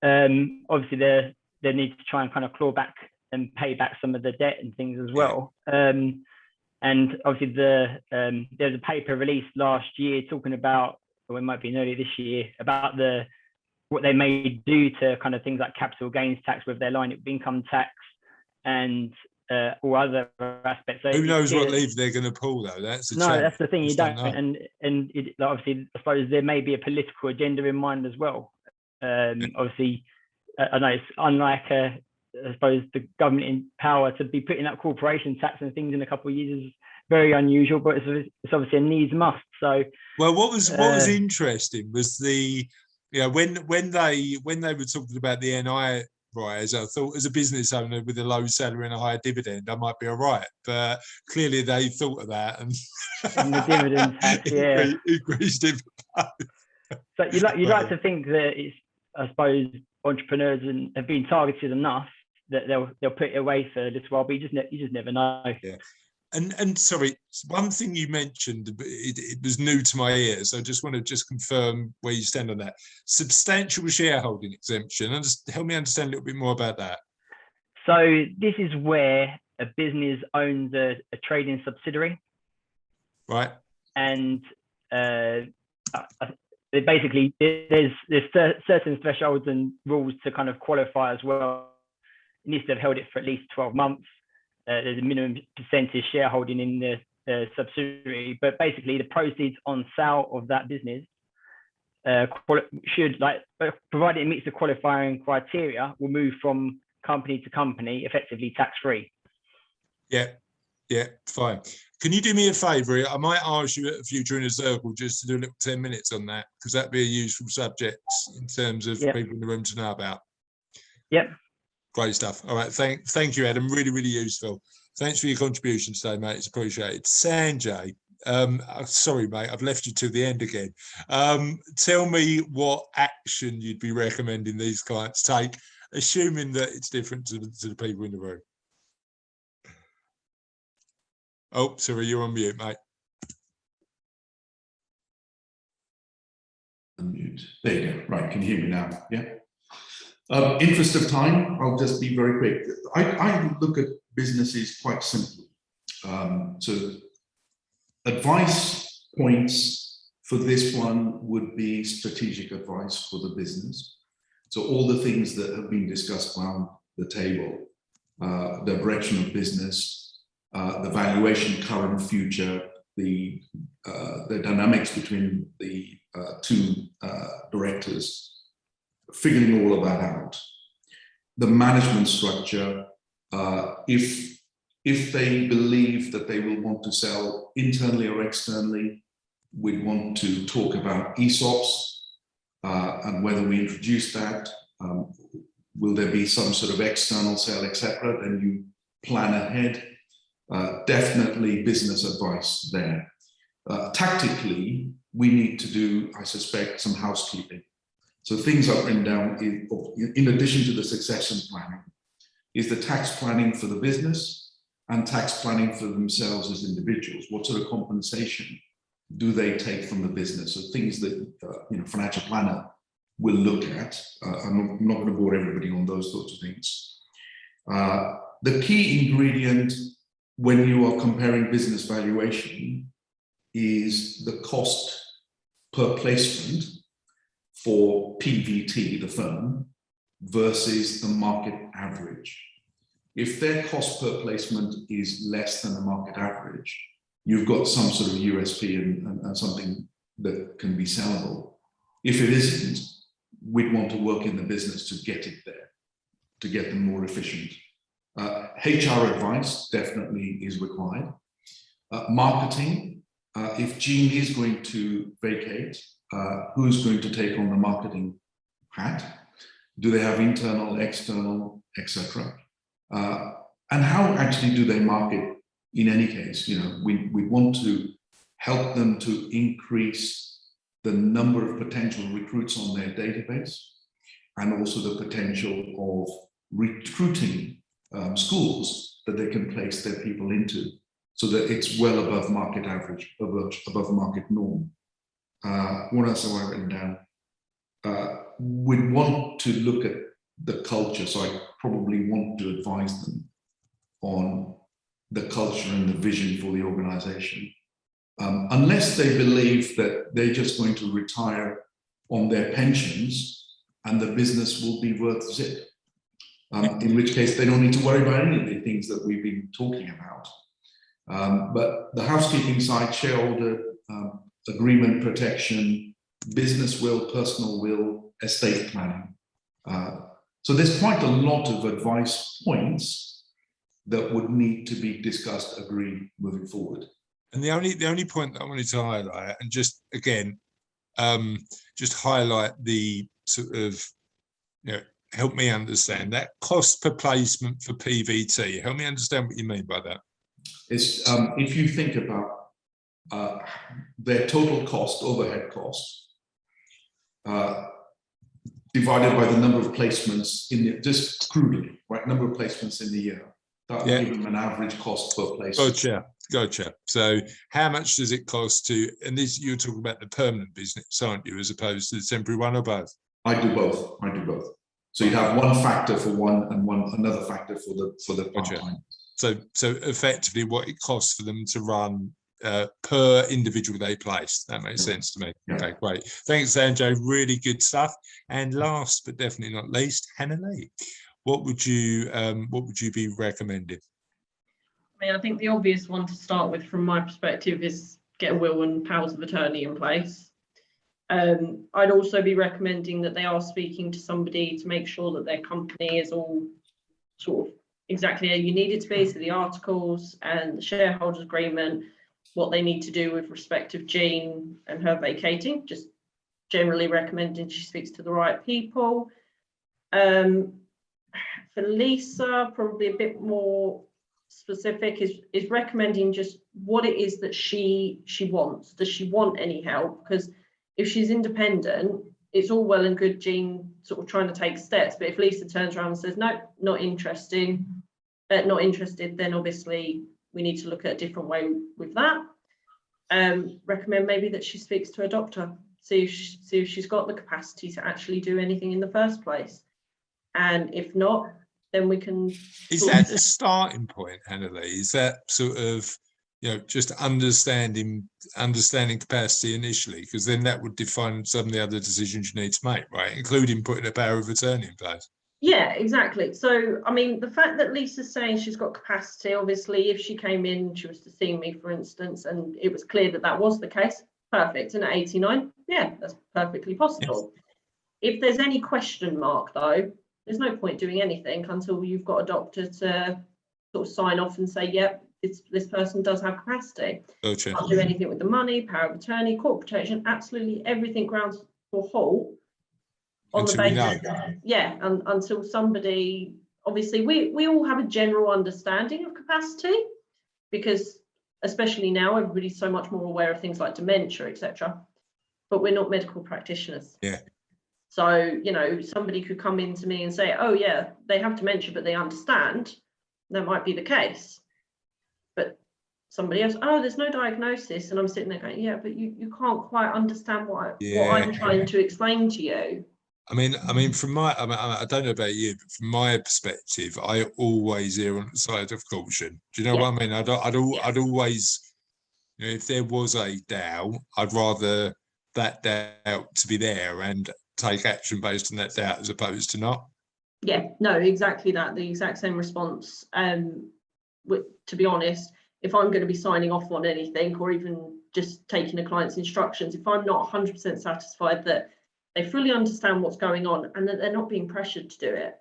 obviously they need to try and kind of claw back and pay back some of the debt and things as well. And obviously there's a paper released last year talking about or it might be earlier this year, about what they may do to kind of things like capital gains tax with their line of income tax and all other aspects. So who knows what lever they're going to pull, though? That's the challenge. That's the thing, you don't. Know. And obviously, I suppose there may be a political agenda in mind as well. Obviously, I know it's unlike, I suppose, the government in power to be putting up corporation tax and things in a couple of years is very unusual, but it's obviously a needs must. So, well, what was interesting was when they were talking about the NI rise, I thought as a business owner with a low salary and a higher dividend, I might be all right. But clearly they thought of that and the dividend tax, increased it. So you'd like to think that it's, I suppose, entrepreneurs have been targeted enough that they'll put it away for a little while, but you just never know. Yeah. And sorry, one thing you mentioned, it was new to my ears. So I just want to confirm where you stand on that. Substantial shareholding exemption. And just help me understand a little bit more about that. So this is where a business owns a trading subsidiary. Right. And basically, there's certain thresholds and rules to kind of qualify as well. It needs to have held it for at least 12 months. There's a minimum percentage shareholding in the subsidiary, but basically the proceeds on sale of that business should, provided it meets the qualifying criteria, will move from company to company, effectively tax-free. Yeah, fine. Can you do me a favour? I might ask you at a future in a circle just to do a little 10 minutes on that, because that'd be a useful subject in terms of people in the room to know about. Yep. Great stuff. All right. Thank you, Adam. Really, really useful. Thanks for your contribution today, mate. It's appreciated. Sanjay, sorry, mate, I've left you to the end again. Tell me what action you'd be recommending these clients take, assuming that it's different to the people in the room. Oh, sorry, you're on mute, mate. Unmute. There you go. Right, can you hear me now? Yeah. Interest of time, I'll just be very quick. I look at businesses quite simply. So advice points for this one would be strategic advice for the business. So all the things that have been discussed around the table, the direction of business, the valuation, current, future, the dynamics between the two directors, figuring all of that out. The management structure, if they believe that they will want to sell internally or externally, we'd want to talk about ESOPs and whether we introduce that. Will there be some sort of external sale, etc.? Then you plan ahead. Definitely business advice there. Tactically, we need to do, I suspect, some housekeeping. So things I've written down, in addition to the succession planning, is the tax planning for the business and tax planning for themselves as individuals. What sort of compensation do they take from the business? So things that financial planner will look at. I'm not going to bore everybody on those sorts of things. The key ingredient when you are comparing business valuation is the cost per placement for PVT, the firm, versus the market average. If their cost per placement is less than the market average, you've got some sort of USP and something that can be sellable. If it isn't, we'd want to work in the business to get it there, to get them more efficient. HR advice definitely is required. Marketing, if Jean is going to vacate, who's going to take on the marketing hat? Do they have internal, external, etc.? And how actually do they market in any case? We want to help them to increase the number of potential recruits on their database and also the potential of recruiting schools that they can place their people into so that it's well above market average, above market norm. What else have I written down? We'd want to look at the culture, so I probably want to advise them on the culture and the vision for the organization. unless they believe that they're just going to retire on their pensions and the business will be worth zip. In which case they don't need to worry about any of the things that we've been talking about. But the housekeeping side, shareholder agreement protection, business will, personal will, estate planning. So there's quite a lot of advice points that would need to be discussed, agreed moving forward. And the only point that I wanted to highlight, and just again, just highlight the sort of, help me understand that cost per placement for PVT. Help me understand what you mean by that. It's if you think about their total cost, overhead cost, divided by the number of placements in the, just crudely, right? Number of placements in the year. That will give them an average cost per placement. Gotcha. So how much does it cost to, and this, you're talking about the permanent business, aren't you, as opposed to the temporary one, or both? I do both. So you have one factor for one and another factor for the part-time. So effectively what it costs for them to run per individual they place. That makes sense to me. Yeah. Okay, great. Thanks, Sanjay. Really good stuff. And last but definitely not least, Hannah Lee, what would you be recommending? I mean, I think the obvious one to start with from my perspective is get a will and powers of attorney in place. I'd also be recommending that they are speaking to somebody to make sure that their company is all sort of exactly how you need it to be. So the articles and the shareholders agreement, what they need to do with respect of Jean and her vacating, just generally recommending she speaks to the right people. For Lisa, probably a bit more specific is recommending just what it is that she wants. Does she want any help? Because if she's independent, it's all well and good Jean sort of trying to take steps, but if Lisa turns around and says no, not interested, then obviously we need to look at a different way with that. Recommend maybe that she speaks to a doctor, see if she's got the capacity to actually do anything in the first place, and if not, then we can. Is that the starting point, Hannah Lee? Is that sort of, just understanding capacity initially, because then that would define some of the other decisions you need to make, right? Including putting a power of attorney in place. Yeah, exactly. So, I mean, the fact that Lisa's saying she's got capacity, obviously, if she came in, she was to see me, for instance, and it was clear that that was the case, perfect. And at 89, yeah, that's perfectly possible. Yes. If there's any question mark, though, there's no point doing anything until you've got a doctor to sort of sign off and say, yep, this person does have capacity. Gotcha. Can't do anything with the money, power of attorney, court protection, absolutely everything grounds for halt on the basis. Yeah, and until somebody, obviously, we all have a general understanding of capacity, because especially now everybody's so much more aware of things like dementia, etc. But we're not medical practitioners. Yeah. So, somebody could come in to me and say, oh, yeah, they have dementia, but they understand. That might be the case. But somebody else, oh, there's no diagnosis. And I'm sitting there going, yeah, but you can't quite understand what I'm trying to explain to you. I mean, I don't know about you, but from my perspective, I always err on the side of caution. Do you know what I mean? I'd always, if there was a doubt, I'd rather that doubt to be there and take action based on that doubt as opposed to not. Yeah, no, exactly that. The exact same response. To be honest, if I'm going to be signing off on anything, or even just taking a client's instructions, if I'm not 100% satisfied that they fully understand what's going on and that they're not being pressured to do it.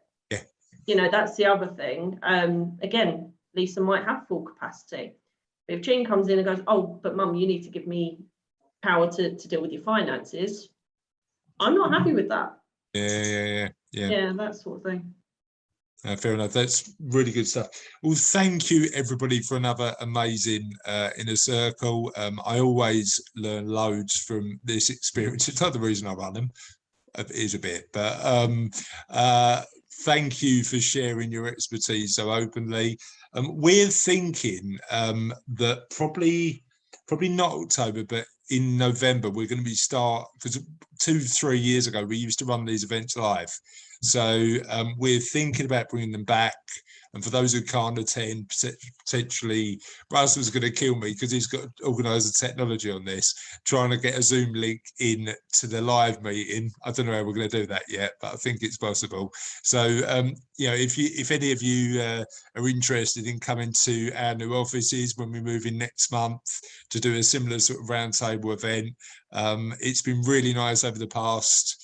Yeah. That's the other thing. Again, Lisa might have full capacity. But if Jean comes in and goes, oh, but Mum, you need to give me power to deal with your finances, I'm not happy with that. Yeah, that sort of thing. Fair enough. That's really good stuff. Well, thank you everybody for another amazing Inner Circle. I always learn loads from this experience. It's not the reason I run them, it is a bit, but thank you for sharing your expertise so openly. We're thinking that probably not October, but in November we're going to be because 2-3 years ago, we used to run these events live. So we're thinking about bringing them back. And for those who can't attend, potentially Russell's going to kill me because he's got to organise the technology on this, trying to get a Zoom link in to the live meeting. I don't know how we're going to do that yet, but I think it's possible. So, you know, if any of you are interested in coming to our new offices when we move in next month to do a similar sort of roundtable event, it's been really nice over the past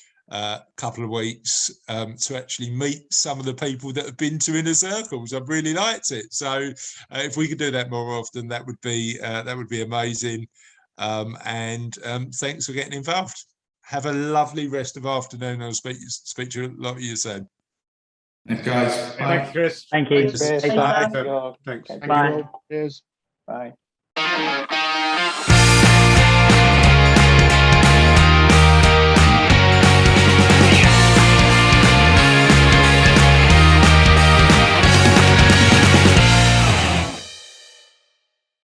couple of weeks to actually meet some of the people that have been to Inner Circles. I've really liked it. So if we could do that more often, that would be amazing. Thanks for getting involved. Have a lovely rest of afternoon. I'll speak to a lot of you soon. And guys, bye. Thank you, Chris. Thank you. Chris. Bye. Thanks. Thank Bye. you all. Cheers. Bye.